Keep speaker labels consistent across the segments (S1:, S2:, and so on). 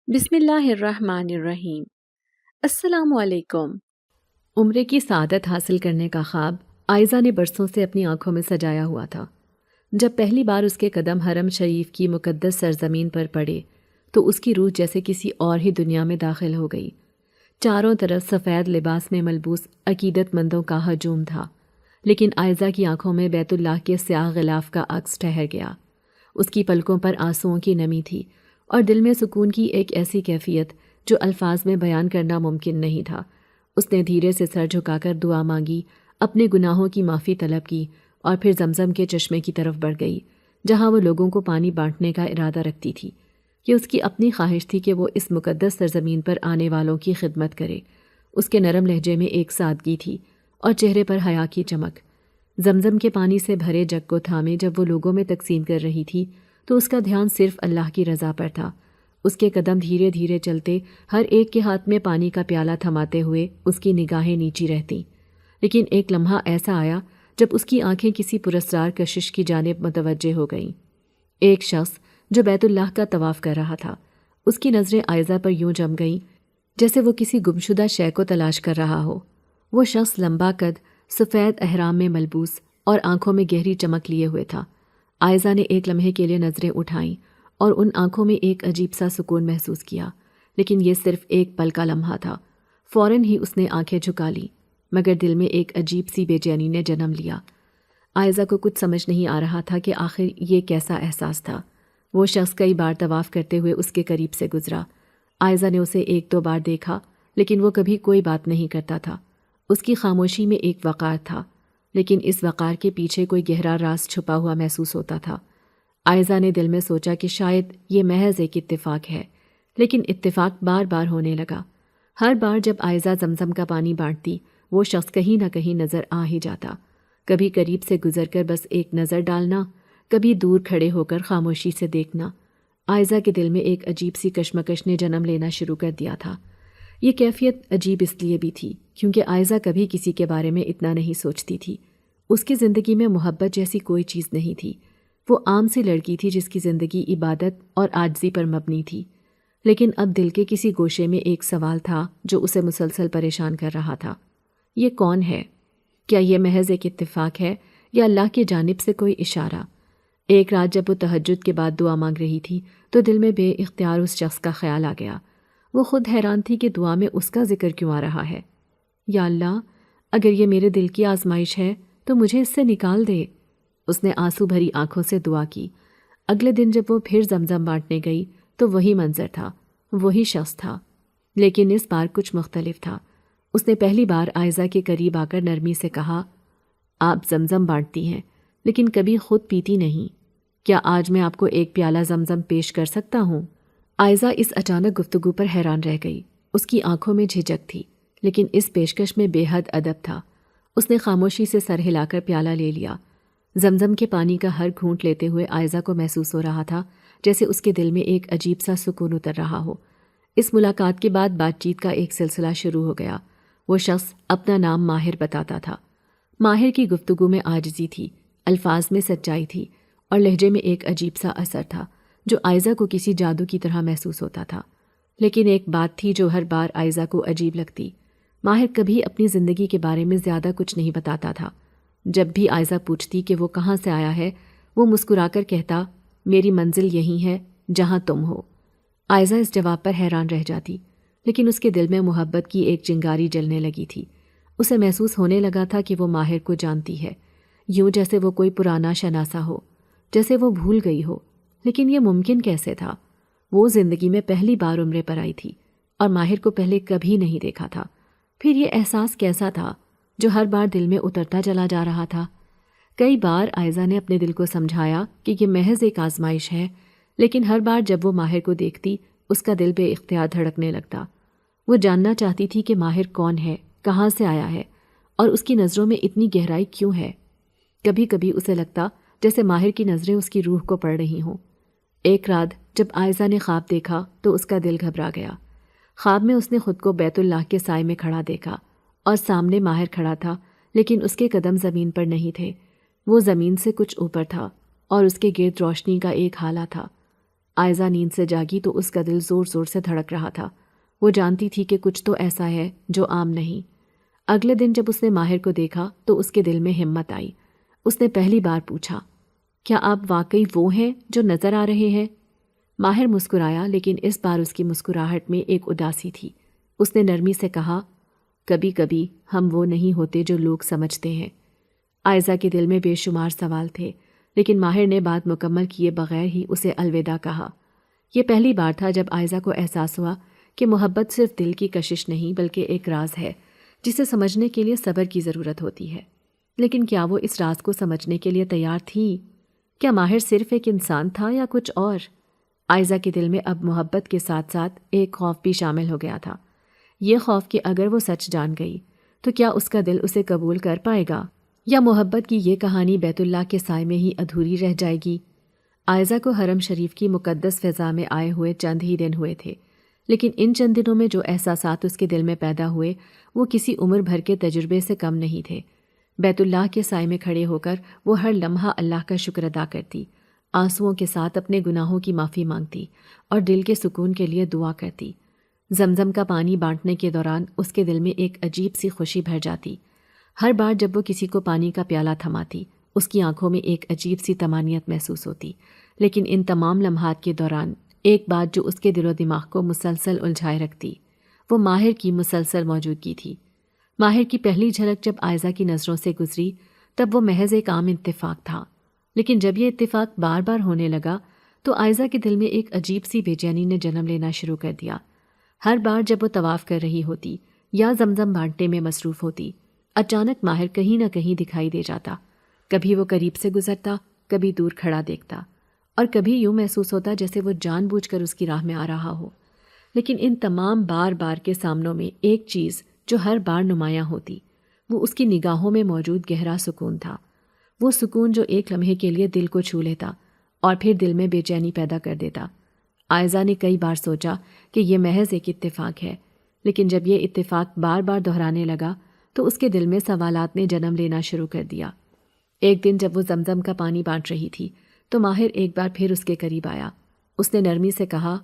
S1: بسم اللہ الرحمن الرحیم۔ السلام علیکم۔ عمرے کی سعادت حاصل کرنے کا خواب عائزہ نے برسوں سے اپنی آنکھوں میں سجایا ہوا تھا۔ جب پہلی بار اس کے قدم حرم شریف کی مقدس سرزمین پر پڑے تو اس کی روح جیسے کسی اور ہی دنیا میں داخل ہو گئی۔ چاروں طرف سفید لباس میں ملبوس عقیدت مندوں کا ہجوم تھا، لیکن عائزہ کی آنکھوں میں بیت اللہ کے سیاہ غلاف کا عکس ٹھہر گیا۔ اس کی پلکوں پر آنسوؤں کی نمی تھی اور دل میں سکون کی ایک ایسی کیفیت جو الفاظ میں بیان کرنا ممکن نہیں تھا۔ اس نے دھیرے سے سر جھکا کر دعا مانگی، اپنے گناہوں کی معافی طلب کی اور پھر زمزم کے چشمے کی طرف بڑھ گئی، جہاں وہ لوگوں کو پانی بانٹنے کا ارادہ رکھتی تھی۔ یہ اس کی اپنی خواہش تھی کہ وہ اس مقدس سرزمین پر آنے والوں کی خدمت کرے۔ اس کے نرم لہجے میں ایک سادگی تھی اور چہرے پر حیا کی چمک۔ زمزم کے پانی سے بھرے جگ کو تھامے جب وہ لوگوں میں تقسیم کر رہی تھی تو اس کا دھیان صرف اللہ کی رضا پر تھا۔ اس کے قدم دھیرے دھیرے چلتے، ہر ایک کے ہاتھ میں پانی کا پیالہ تھماتے ہوئے اس کی نگاہیں نیچی رہتیں۔ لیکن ایک لمحہ ایسا آیا جب اس کی آنکھیں کسی پراسرار کشش کی جانب متوجہ ہو گئیں۔ ایک شخص جو بیت اللہ کا طواف کر رہا تھا، اس کی نظریں عائزہ پر یوں جم گئیں جیسے وہ کسی گمشدہ شے کو تلاش کر رہا ہو۔ وہ شخص لمبا قد، سفید احرام میں ملبوس اور آنکھوں میں گہری چمک لیے ہوئے تھا۔ عائزہ نے ایک لمحے کے لیے نظریں اٹھائیں اور ان آنکھوں میں ایک عجیب سا سکون محسوس کیا، لیکن یہ صرف ایک پل کا لمحہ تھا۔ فوراً ہی اس نے آنکھیں جھکا لیں، مگر دل میں ایک عجیب سی بے چینی نے جنم لیا۔ عائزہ کو کچھ سمجھ نہیں آ رہا تھا کہ آخر یہ کیسا احساس تھا۔ وہ شخص کئی بار طواف کرتے ہوئے اس کے قریب سے گزرا۔ عائزہ نے اسے ایک دو بار دیکھا، لیکن وہ کبھی کوئی بات نہیں کرتا تھا۔ اس کی خاموشی میں ایک وقار تھا، لیکن اس وقار کے پیچھے کوئی گہرا راز چھپا ہوا محسوس ہوتا تھا۔ عائزہ نے دل میں سوچا کہ شاید یہ محض ایک اتفاق ہے، لیکن اتفاق بار بار ہونے لگا۔ ہر بار جب عائزہ زمزم کا پانی بانٹتی، وہ شخص کہیں نہ کہیں نظر آ ہی جاتا۔ کبھی قریب سے گزر کر بس ایک نظر ڈالنا، کبھی دور کھڑے ہو کر خاموشی سے دیکھنا۔ عائزہ کے دل میں ایک عجیب سی کشمکش نے جنم لینا شروع کر دیا تھا۔ یہ کیفیت عجیب اس لیے بھی تھی کیونکہ عائزہ کبھی کسی کے بارے میں اتنا نہیں سوچتی تھی۔ اس کی زندگی میں محبت جیسی کوئی چیز نہیں تھی۔ وہ عام سی لڑکی تھی جس کی زندگی عبادت اور عاجزی پر مبنی تھی، لیکن اب دل کے کسی گوشے میں ایک سوال تھا جو اسے مسلسل پریشان کر رہا تھا۔ یہ کون ہے؟ کیا یہ محض ایک اتفاق ہے یا اللہ کی جانب سے کوئی اشارہ؟ ایک رات جب وہ تہجد کے بعد دعا مانگ رہی تھی تو دل میں بے اختیار اس شخص کا خیال آ گیا۔ وہ خود حیران تھی کہ دعا میں اس کا ذکر کیوں آ رہا ہے۔ یا اللہ، اگر یہ میرے دل کی آزمائش ہے تو مجھے اس سے نکال دے۔ اس نے آنسو بھری آنکھوں سے دعا کی۔ اگلے دن جب وہ پھر زمزم بانٹنے گئی تو وہی منظر تھا، وہی شخص تھا، لیکن اس بار کچھ مختلف تھا۔ اس نے پہلی بار عائزہ کے قریب آ کر نرمی سے کہا، آپ زمزم بانٹتی ہیں لیکن کبھی خود پیتی نہیں، کیا آج میں آپ کو ایک پیالہ زمزم پیش کر سکتا ہوں؟ عائزہ اس اچانک گفتگو پر حیران رہ گئی۔ اس کی آنکھوں میں جھجک تھی، لیکن اس پیشکش میں بے حد ادب تھا۔ اس نے خاموشی سے سر ہلا کر پیالہ لے لیا۔ زمزم کے پانی کا ہر گھونٹ لیتے ہوئے عائزہ کو محسوس ہو رہا تھا جیسے اس کے دل میں ایک عجیب سا سکون اتر رہا ہو۔ اس ملاقات کے بعد بات چیت کا ایک سلسلہ شروع ہو گیا۔ وہ شخص اپنا نام ماہر بتاتا تھا۔ ماہر کی گفتگو میں عاجزی تھی، الفاظ میں سچائی تھی اور لہجے میں ایک عجیب سا اثر تھا جو عائزہ کو کسی جادو کی طرح محسوس ہوتا تھا۔ لیکن ایک بات تھی جو ہر بار عائزہ کو عجیب لگتی۔ ماہر کبھی اپنی زندگی کے بارے میں زیادہ کچھ نہیں بتاتا تھا۔ جب بھی عائزہ پوچھتی کہ وہ کہاں سے آیا ہے، وہ مسکرا کر کہتا، میری منزل یہی ہے جہاں تم ہو۔ عائزہ اس جواب پر حیران رہ جاتی، لیکن اس کے دل میں محبت کی ایک چنگاری جلنے لگی تھی۔ اسے محسوس ہونے لگا تھا کہ وہ ماہر کو جانتی ہے، یوں جیسے وہ کوئی پرانا شناسا ہو، جیسے وہ بھول گئی ہو۔ لیکن یہ ممکن کیسے تھا؟ وہ زندگی میں پہلی بار عمرے پر آئی تھی اور ماہر کو پہلے کبھی نہیں دیکھا تھا۔ پھر یہ احساس کیسا تھا جو ہر بار دل میں اترتا چلا جا رہا تھا؟ کئی بار عائزہ نے اپنے دل کو سمجھایا کہ یہ محض ایک آزمائش ہے، لیکن ہر بار جب وہ ماہر کو دیکھتی اس کا دل بے اختیار دھڑکنے لگتا۔ وہ جاننا چاہتی تھی کہ ماہر کون ہے، کہاں سے آیا ہے اور اس کی نظروں میں اتنی گہرائی کیوں ہے۔ کبھی کبھی اسے لگتا جیسے ماہر کی نظریں اس کی روح کو پڑھ رہی ہوں۔ ایک رات جب عائزہ نے خواب دیکھا تو اس کا دل گھبرا گیا۔ خواب میں اس نے خود کو بیت اللہ کے سائے میں کھڑا دیکھا اور سامنے ماہر کھڑا تھا، لیکن اس کے قدم زمین پر نہیں تھے، وہ زمین سے کچھ اوپر تھا اور اس کے گرد روشنی کا ایک ہالہ تھا۔ آئزہ نیند سے جاگی تو اس کا دل زور زور سے دھڑک رہا تھا۔ وہ جانتی تھی کہ کچھ تو ایسا ہے جو عام نہیں۔ اگلے دن جب اس نے ماہر کو دیکھا تو اس کے دل میں ہمت آئی۔ اس نے پہلی بار پوچھا، کیا آپ واقعی وہ ہیں جو نظر آ رہے ہیں؟ ماہر مسکرایا، لیکن اس بار اس کی مسکراہٹ میں ایک اداسی تھی۔ اس نے نرمی سے کہا، کبھی کبھی ہم وہ نہیں ہوتے جو لوگ سمجھتے ہیں۔ آئزہ کے دل میں بے شمار سوال تھے، لیکن ماہر نے بات مکمل کیے بغیر ہی اسے الوداع کہا۔ یہ پہلی بار تھا جب آئزہ کو احساس ہوا کہ محبت صرف دل کی کشش نہیں بلکہ ایک راز ہے جسے سمجھنے کے لیے صبر کی ضرورت ہوتی ہے۔ لیکن کیا وہ اس راز کو سمجھنے کے لیے تیار تھی؟ کیا ماہر صرف ایک انسان تھا یا کچھ اور؟ آئزہ کے دل میں اب محبت کے ساتھ ساتھ ایک خوف بھی شامل ہو گیا تھا۔ یہ خوف کہ اگر وہ سچ جان گئی تو کیا اس کا دل اسے قبول کر پائے گا، یا محبت کی یہ کہانی بیت اللہ کے سائے میں ہی ادھوری رہ جائے گی۔ آئزہ کو حرم شریف کی مقدس فضا میں آئے ہوئے چند ہی دن ہوئے تھے، لیکن ان چند دنوں میں جو احساسات اس کے دل میں پیدا ہوئے وہ کسی عمر بھر کے تجربے سے کم نہیں تھے۔ بیت اللہ کے سائے میں کھڑے ہو کر وہ ہر لمحہ اللہ کا شکر ادا کرتی، آنسوؤں کے ساتھ اپنے گناہوں کی معافی مانگتی اور دل کے سکون کے لیے دعا کرتی۔ زمزم کا پانی بانٹنے کے دوران اس کے دل میں ایک عجیب سی خوشی بھر جاتی۔ ہر بار جب وہ کسی کو پانی کا پیالہ تھماتی، اس کی آنکھوں میں ایک عجیب سی طمانینت محسوس ہوتی۔ لیکن ان تمام لمحات کے دوران ایک بات جو اس کے دل و دماغ کو مسلسل الجھائے رکھتی، وہ ماہر کی مسلسل موجودگی تھی۔ ماہر کی پہلی جھلک جب آئزہ کی نظروں سے گزری تب وہ محض ایک عام اتفاق تھا، لیکن جب یہ اتفاق بار بار ہونے لگا تو آئزہ کے دل میں ایک عجیب سی بے چینی نے جنم لینا شروع کر دیا۔ ہر بار جب وہ طواف کر رہی ہوتی یا زمزم بانٹنے میں مصروف ہوتی، اچانک ماہر کہیں نہ کہیں دکھائی دے جاتا۔ کبھی وہ قریب سے گزرتا، کبھی دور کھڑا دیکھتا، اور کبھی یوں محسوس ہوتا جیسے وہ جان بوجھ کر اس کی راہ میں آ رہا ہو۔ لیکن ان تمام بار بار کے سامنوں میں ایک چیز جو ہر بار نمایاں ہوتی، وہ اس کی نگاہوں میں موجود گہرا سکون تھا۔ وہ سکون جو ایک لمحے کے لیے دل کو چھو لیتا اور پھر دل میں بے چینی پیدا کر دیتا۔ آئزہ نے کئی بار سوچا کہ یہ محض ایک اتفاق ہے، لیکن جب یہ اتفاق بار بار دہرانے لگا تو اس کے دل میں سوالات نے جنم لینا شروع کر دیا۔ ایک دن جب وہ زمزم کا پانی بانٹ رہی تھی تو ماہر ایک بار پھر اس کے قریب آیا۔ اس نے نرمی سے کہا،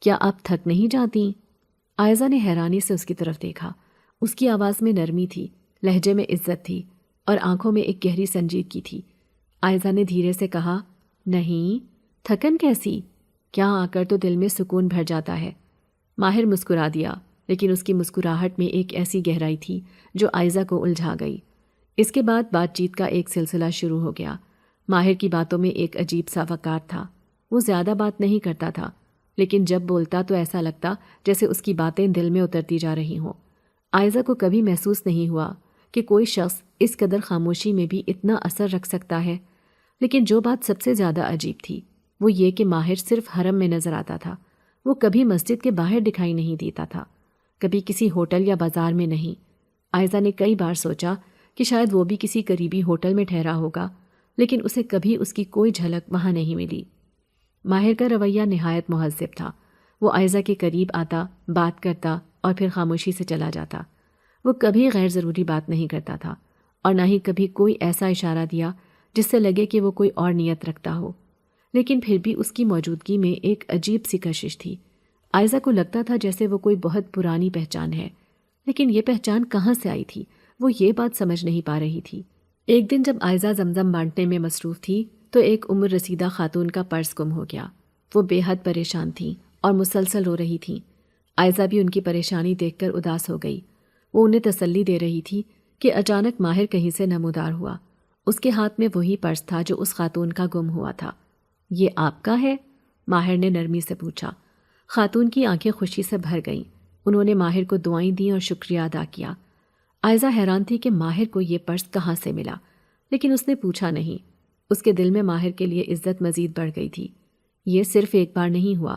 S1: کیا آپ تھک نہیں جاتی؟ آئزہ نے حیرانی سے اس کی طرف دیکھا۔ اس کی آواز میں نرمی تھی، لہجے میں عزت تھی اور آنکھوں میں ایک گہری سنجیدگی تھی۔ آئزہ نے دھیرے سے کہا، نہیں، تھکن کیسی؟ کیا آ کر تو دل میں سکون بھر جاتا ہے۔ ماہر مسکرا دیا، لیکن اس کی مسکراہٹ میں ایک ایسی گہرائی تھی جو آئزہ کو الجھا گئی۔ اس کے بعد بات چیت کا ایک سلسلہ شروع ہو گیا۔ ماہر کی باتوں میں ایک عجیب سا وقار تھا۔ وہ زیادہ بات نہیں کرتا تھا، لیکن جب بولتا تو ایسا لگتا جیسے اس کی باتیں دل میں اترتی جا رہی ہوں۔ آئزہ کو کبھی محسوس نہیں ہوا کہ کوئی شخص اس قدر خاموشی میں بھی اتنا اثر رکھ سکتا ہے۔ لیکن جو بات سب سے زیادہ عجیب تھی وہ یہ کہ ماہر صرف حرم میں نظر آتا تھا۔ وہ کبھی مسجد کے باہر دکھائی نہیں دیتا تھا، کبھی کسی ہوٹل یا بازار میں نہیں۔ آئزہ نے کئی بار سوچا کہ شاید وہ بھی کسی قریبی ہوٹل میں ٹھہرا ہوگا، لیکن اسے کبھی اس کی کوئی جھلک وہاں نہیں ملی۔ ماہر کا رویہ نہایت مہذب تھا۔ وہ آئزہ کے قریب آتا، بات کرتا اور پھر خاموشی سے چلا جاتا۔ وہ کبھی غیر ضروری بات نہیں کرتا تھا اور نہ ہی کبھی کوئی ایسا اشارہ دیا جس سے لگے کہ وہ کوئی اور نیت رکھتا ہو۔ لیکن پھر بھی اس کی موجودگی میں ایک عجیب سی کشش تھی۔ آئزہ کو لگتا تھا جیسے وہ کوئی بہت پرانی پہچان ہے، لیکن یہ پہچان کہاں سے آئی تھی وہ یہ بات سمجھ نہیں پا رہی تھی۔ ایک دن جب آئزہ زمزم بانٹنے میں مصروف تھی تو ایک عمر رسیدہ خاتون کا پرس گم ہو گیا۔ وہ بے حد پریشان تھیں اور مسلسل رو رہی تھیں۔ آئزہ بھی ان کی پریشانی دیکھ کر اداس ہو گئی۔ وہ انہیں تسلی دے رہی تھی کہ اچانک ماہر کہیں سے نمودار ہوا۔ اس کے ہاتھ میں وہی پرس تھا جو اس خاتون کا گم ہوا تھا۔ یہ آپ کا ہے؟ ماہر نے نرمی سے پوچھا۔ خاتون کی آنکھیں خوشی سے بھر گئیں۔ انہوں نے ماہر کو دعائیں دیں اور شکریہ ادا کیا۔ آئزہ حیران تھی کہ ماہر کو یہ پرس کہاں سے ملا، لیکن اس نے پوچھا نہیں۔ اس کے دل میں ماہر کے لیے عزت مزید بڑھ گئی تھی۔ یہ صرف ایک بار نہیں ہوا،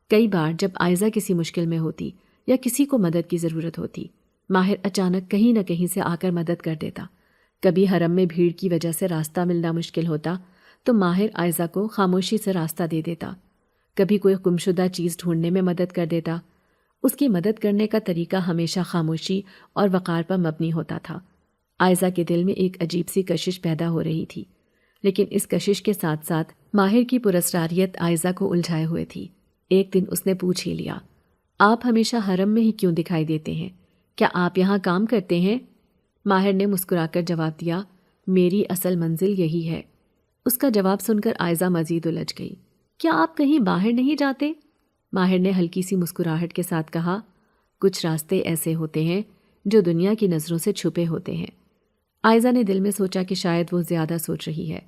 S1: کئی بار جب آئزہ کسی مشکل میں ہوتی یا کسی کو مدد کی ضرورت ہوتی، ماہر اچانک کہیں نہ کہیں سے آ کر مدد کر دیتا۔ کبھی حرم میں بھیڑ کی وجہ سے راستہ ملنا مشکل ہوتا تو ماہر آئزہ کو خاموشی سے راستہ دے دیتا۔ کبھی کوئی گمشدہ چیز ڈھونڈنے میں مدد کر دیتا۔ اس کی مدد کرنے کا طریقہ ہمیشہ خاموشی اور وقار پر مبنی ہوتا تھا۔ آئزہ کے دل میں ایک عجیب سی کشش پیدا ہو رہی تھی، لیکن اس کشش کے ساتھ ساتھ ماہر کی پراسراریت آئزہ کو الجھائے ہوئے تھی۔ ایک دن اس نے پوچھ ہی لیا، آپ ہمیشہ حرم میں ہی کیوں دکھائی دیتے ہیں؟ کیا آپ یہاں کام کرتے ہیں؟ ماہر نے مسکرا کر جواب دیا، میری اصل منزل یہی ہے۔ اس کا جواب سن کر آئزہ مزید الجھ گئی۔ کیا آپ کہیں باہر نہیں جاتے؟ ماہر نے ہلکی سی مسکراہٹ کے ساتھ کہا، کچھ راستے ایسے ہوتے ہیں جو دنیا کی نظروں سے چھپے ہوتے ہیں۔ آئزہ نے دل میں سوچا کہ شاید وہ زیادہ سوچ رہی ہے،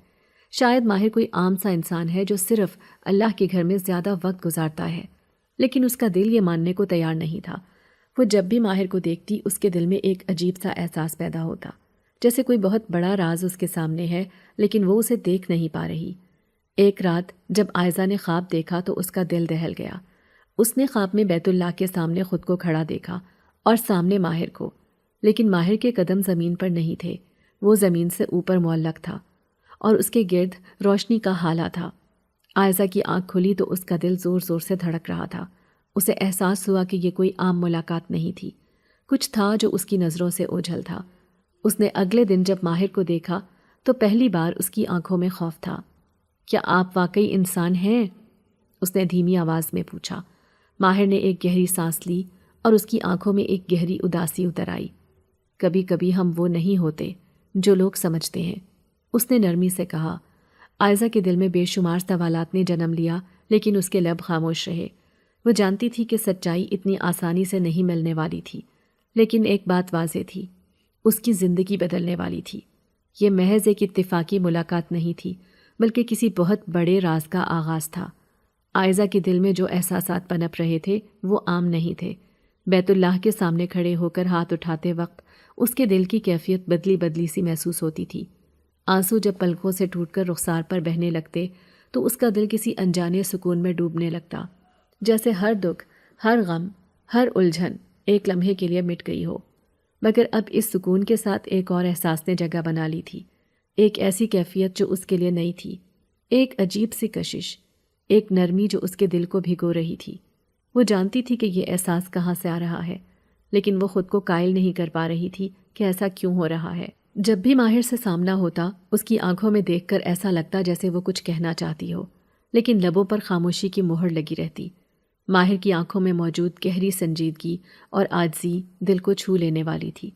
S1: شاید ماہر کوئی عام سا انسان ہے جو صرف اللہ کے گھر میں زیادہ وقت گزارتا ہے، لیکن اس کا دل یہ ماننے کو تیار نہیں تھا۔ وہ جب بھی ماہر کو دیکھتی اس کے دل میں ایک عجیب سا احساس پیدا ہوتا، جیسے کوئی بہت بڑا راز اس کے سامنے ہے لیکن وہ اسے دیکھ نہیں پا رہی۔ ایک رات جب آئزہ نے خواب دیکھا تو اس کا دل دہل گیا۔ اس نے خواب میں بیت اللہ کے سامنے خود کو کھڑا دیکھا اور سامنے ماہر کو، لیکن ماہر کے قدم زمین پر نہیں تھے، وہ زمین سے اوپر معلق تھا اور اس کے گرد روشنی کا ہالہ تھا۔ آئزہ کی آنکھ کھلی تو اس کا دل زور زور سے دھڑک رہا تھا۔ اسے احساس ہوا کہ یہ کوئی عام ملاقات نہیں تھی، کچھ تھا جو اس کی نظروں سے اوجھل تھا۔ اس نے اگلے دن جب ماہر کو دیکھا تو پہلی بار اس کی آنکھوں میں خوف تھا۔ کیا آپ واقعی انسان ہیں؟ اس نے دھیمی آواز میں پوچھا۔ ماہر نے ایک گہری سانس لی اور اس کی آنکھوں میں ایک گہری اداسی اتر آئی۔ کبھی کبھی ہم وہ نہیں ہوتے جو لوگ سمجھتے ہیں، اس نے نرمی سے کہا۔ آئزہ کے دل میں بے شمار سوالات نے جنم لیا لیکن اس کے لب خاموش رہے۔ وہ جانتی تھی کہ سچائی اتنی آسانی سے نہیں ملنے والی تھی، لیکن ایک بات واضح تھی، اس کی زندگی بدلنے والی تھی۔ یہ محض ایک اتفاقی ملاقات نہیں تھی بلکہ کسی بہت بڑے راز کا آغاز تھا۔ آئزہ کے دل میں جو احساسات پنپ رہے تھے وہ عام نہیں تھے۔ بیت اللہ کے سامنے کھڑے ہو کر ہاتھ اٹھاتے وقت اس کے دل کی کیفیت بدلی بدلی سی محسوس ہوتی تھی۔ آنسو جب پلکوں سے ٹوٹ کر رخسار پر بہنے لگتے تو اس کا دل کسی انجانے سکون میں ڈوبنے لگتا، جیسے ہر دکھ، ہر غم، ہر الجھن ایک لمحے کے لیے مٹ گئی ہو۔ مگر اب اس سکون کے ساتھ ایک اور احساس نے جگہ بنا لی تھی، ایک ایسی کیفیت جو اس کے لیے نئی تھی، ایک عجیب سی کشش، ایک نرمی جو اس کے دل کو بھگو رہی تھی۔ وہ جانتی تھی کہ یہ احساس کہاں سے آ رہا ہے، لیکن وہ خود کو قائل نہیں کر پا رہی تھی کہ ایسا کیوں ہو رہا ہے۔ جب بھی ماہر سے سامنا ہوتا اس کی آنکھوں میں دیکھ کر ایسا لگتا جیسے وہ کچھ کہنا چاہتی ہو، لیکن لبوں پر خاموشی کی مہر لگی رہتی۔ ماہر کی آنکھوں میں موجود گہری سنجیدگی اور عاجزی دل کو چھو لینے والی تھی۔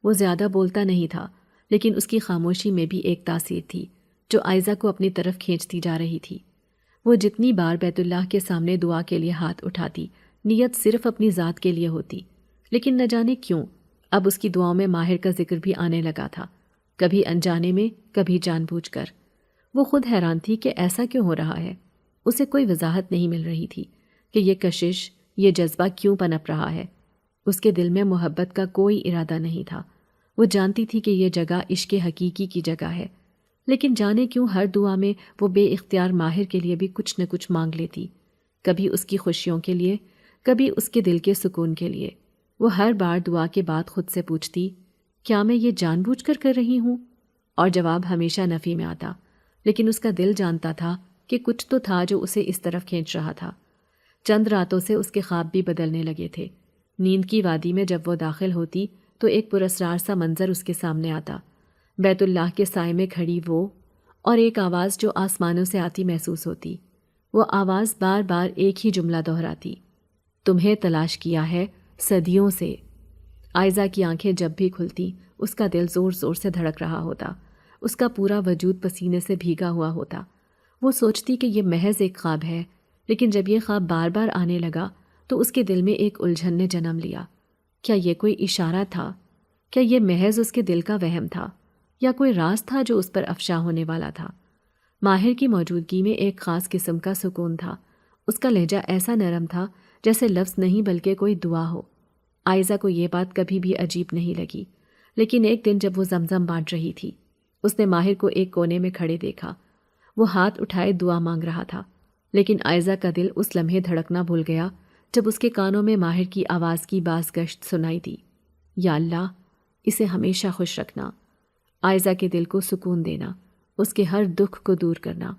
S1: وہ زیادہ بولتا نہیں تھا، لیکن اس کی خاموشی میں بھی ایک تاثیر تھی جو آئزہ کو اپنی طرف کھینچتی جا رہی تھی۔ وہ جتنی بار بیت اللہ کے سامنے دعا کے لیے ہاتھ اٹھاتی، نیت صرف اپنی ذات کے لیے ہوتی، لیکن نہ جانے کیوں اب اس کی دعاؤں میں ماہر کا ذکر بھی آنے لگا تھا، کبھی انجانے میں، کبھی جان بوجھ کر۔ وہ خود حیران تھی کہ ایسا کیوں ہو رہا ہے۔ اسے کوئی وضاحت نہیں مل رہی تھی کہ یہ کشش، یہ جذبہ کیوں پنپ رہا ہے۔ اس کے دل میں محبت کا کوئی ارادہ نہیں تھا۔ وہ جانتی تھی کہ یہ جگہ عشق حقیقی کی جگہ ہے، لیکن جانے کیوں ہر دعا میں وہ بے اختیار ماہر کے لیے بھی کچھ نہ کچھ مانگ لیتی، کبھی اس کی خوشیوں کے لیے، کبھی اس کے دل کے سکون کے لیے۔ وہ ہر بار دعا کے بعد خود سے پوچھتی، کیا میں یہ جان بوجھ کر رہی ہوں؟ اور جواب ہمیشہ نفی میں آتا، لیکن اس کا دل جانتا تھا کہ کچھ تو تھا جو اسے اس طرف کھینچ رہا تھا۔ چند راتوں سے اس کے خواب بھی بدلنے لگے تھے۔ نیند کی وادی میں جب وہ داخل ہوتی تو ایک پراسرار سا منظر اس کے سامنے آتا، بیت اللہ کے سائے میں کھڑی وہ، اور ایک آواز جو آسمانوں سے آتی محسوس ہوتی۔ وہ آواز بار بار ایک ہی جملہ دہراتی، تمہیں تلاش کیا ہے صدیوں سے۔ آئزہ کی آنکھیں جب بھی کھلتی اس کا دل زور زور سے دھڑک رہا ہوتا، اس کا پورا وجود پسینے سے بھیگا ہوا ہوتا۔ وہ سوچتی کہ یہ محض ایک خواب ہے، لیکن جب یہ خواب بار بار آنے لگا تو اس کے دل میں ایک الجھن نے جنم لیا۔ کیا یہ کوئی اشارہ تھا؟ کیا یہ محض اس کے دل کا وہم تھا، یا کوئی راز تھا جو اس پر افشا ہونے والا تھا؟ ماہر کی موجودگی میں ایک خاص قسم کا سکون تھا۔ اس کا لہجہ ایسا نرم تھا جیسے لفظ نہیں بلکہ کوئی دعا ہو۔ آئزہ کو یہ بات کبھی بھی عجیب نہیں لگی، لیکن ایک دن جب وہ زمزم بانٹ رہی تھی، اس نے ماہر کو ایک کونے میں کھڑے دیکھا۔ وہ ہاتھ اٹھائے دعا مانگ رہا تھا، لیکن آئزہ کا دل اس لمحے دھڑکنا بھول گیا جب اس کے کانوں میں ماہر کی آواز کی باز گشت سنائی دی، یا اللہ اسے ہمیشہ خوش رکھنا، آئزہ کے دل کو سکون دینا، اس کے ہر دکھ کو دور کرنا۔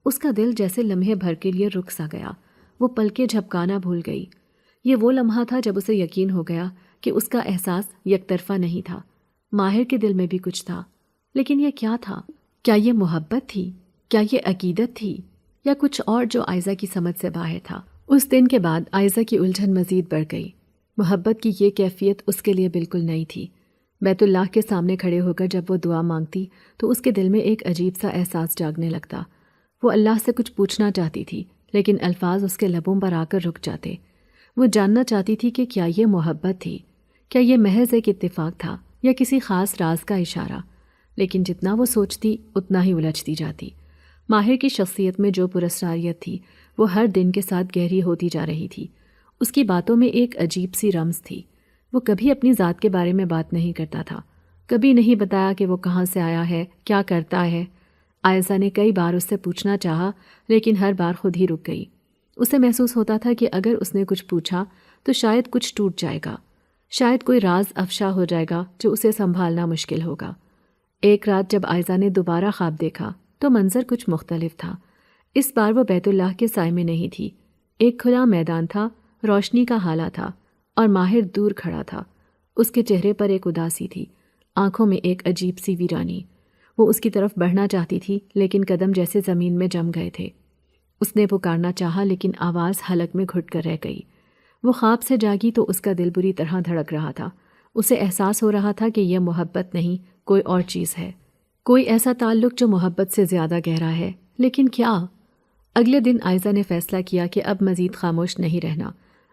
S1: اس کا دل جیسے لمحے بھر کے لیے رک سا گیا، وہ پلکیں جھپکانا بھول گئی۔ یہ وہ لمحہ تھا جب اسے یقین ہو گیا کہ اس کا احساس یک طرفہ نہیں تھا۔ ماہر کے دل میں بھی کچھ تھا، لیکن یہ کیا تھا؟ کیا یہ محبت تھی؟ کیا یہ عقیدت تھی یا کچھ اور جو عائزہ کی سمجھ سے باہر تھا؟ اس دن کے بعد عائزہ کی الجھن مزید بڑھ گئی۔ محبت کی یہ کیفیت اس کے لیے بالکل نئی تھی۔ بیت اللہ کے سامنے کھڑے ہو کر جب وہ دعا مانگتی تو اس کے دل میں ایک عجیب سا احساس جاگنے لگتا۔ وہ اللہ سے کچھ پوچھنا چاہتی تھی لیکن الفاظ اس کے لبوں پر آ کر رک جاتے۔ وہ جاننا چاہتی تھی کہ کیا یہ محبت تھی، کیا یہ محض ایک اتفاق تھا یا کسی خاص راز کا اشارہ، لیکن جتنا وہ سوچتی اتنا ہی الجھتی جاتی۔ ماہر کی شخصیت میں جو پراسراریت تھی وہ ہر دن کے ساتھ گہری ہوتی جا رہی تھی۔ اس کی باتوں میں ایک عجیب سی رمز تھی۔ وہ کبھی اپنی ذات کے بارے میں بات نہیں کرتا تھا، کبھی نہیں بتایا کہ وہ کہاں سے آیا ہے، کیا کرتا ہے۔ عائزہ نے کئی بار اس سے پوچھنا چاہا لیکن ہر بار خود ہی رک گئی۔ اسے محسوس ہوتا تھا کہ اگر اس نے کچھ پوچھا تو شاید کچھ ٹوٹ جائے گا، شاید کوئی راز افشا ہو جائے گا جو اسے سنبھالنا مشکل ہوگا۔ ایک رات جب عائزہ نے دوبارہ خواب دیکھا تو منظر کچھ مختلف تھا۔ اس بار وہ بیت اللہ کے سائے میں نہیں تھی۔ ایک کھلا میدان تھا، روشنی کا ہالہ تھا اور ماہر دور کھڑا تھا۔ اس کے چہرے پر ایک اداسی تھی، آنکھوں میں ایک عجیب سی ویرانی۔ وہ اس کی طرف بڑھنا چاہتی تھی لیکن قدم جیسے زمین میں جم گئے تھے۔ اس نے پکارنا چاہا لیکن آواز حلق میں گھٹ کر رہ گئی۔ وہ خواب سے جاگی تو اس کا دل بری طرح دھڑک رہا تھا۔ اسے احساس ہو رہا تھا کہ یہ محبت نہیں، کوئی اور چیز ہے، کوئی ایسا تعلق جو محبت سے زیادہ گہرا ہے، لیکن کیا؟ اگلے دن عائزہ نے فیصلہ کیا کہ اب مزید خاموش نہیں رہنا۔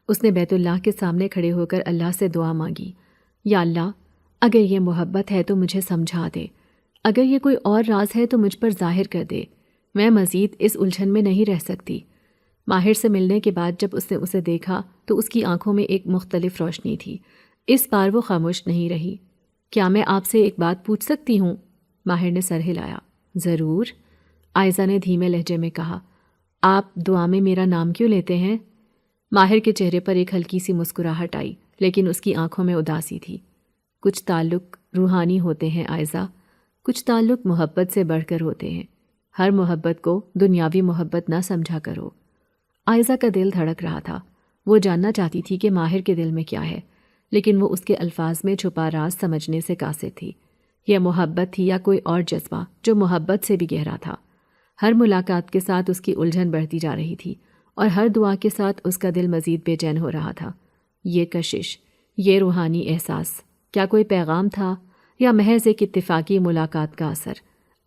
S1: اس نے بیت اللہ کے سامنے کھڑے ہو کر اللہ سے دعا مانگی، یا اللہ، اگر یہ محبت ہے تو مجھے سمجھا دے، اگر یہ کوئی اور راز ہے تو مجھ پر ظاہر کر دے، میں مزید اس الجھن میں نہیں رہ سکتی۔ ماہر سے ملنے کے بعد جب اس نے اسے دیکھا تو اس کی آنکھوں میں ایک مختلف روشنی تھی۔ اس بار وہ خاموش نہیں رہی۔ کیا میں آپ سے ایک بات پوچھ سکتی ہوں؟ ماہر نے سر ہلایا۔ ضرور، عائزہ نے دھیمے لہجے میں کہا۔ آپ دعا میں میرا نام کیوں لیتے ہیں؟ ماہر کے چہرے پر ایک ہلکی سی مسکراہٹ آئی لیکن اس کی آنکھوں میں اداسی تھی۔ کچھ تعلق روحانی ہوتے ہیں عائزہ، کچھ تعلق محبت سے بڑھ کر ہوتے ہیں۔ ہر محبت کو دنیاوی محبت نہ سمجھا کرو۔ عائزہ کا دل دھڑک رہا تھا۔ وہ جاننا چاہتی تھی کہ ماہر کے دل میں کیا ہے، لیکن وہ اس کے الفاظ میں چھپا راز سمجھنے سے قاصر تھی۔ یہ محبت تھی یا کوئی اور جذبہ جو محبت سے بھی گہرا تھا؟ ہر ملاقات کے ساتھ اس کی الجھن بڑھتی جا رہی تھی اور ہر دعا کے ساتھ اس کا دل مزید بے چین ہو رہا تھا۔ یہ کشش، یہ روحانی احساس، کیا کوئی پیغام تھا یا محض ایک اتفاقی ملاقات کا اثر؟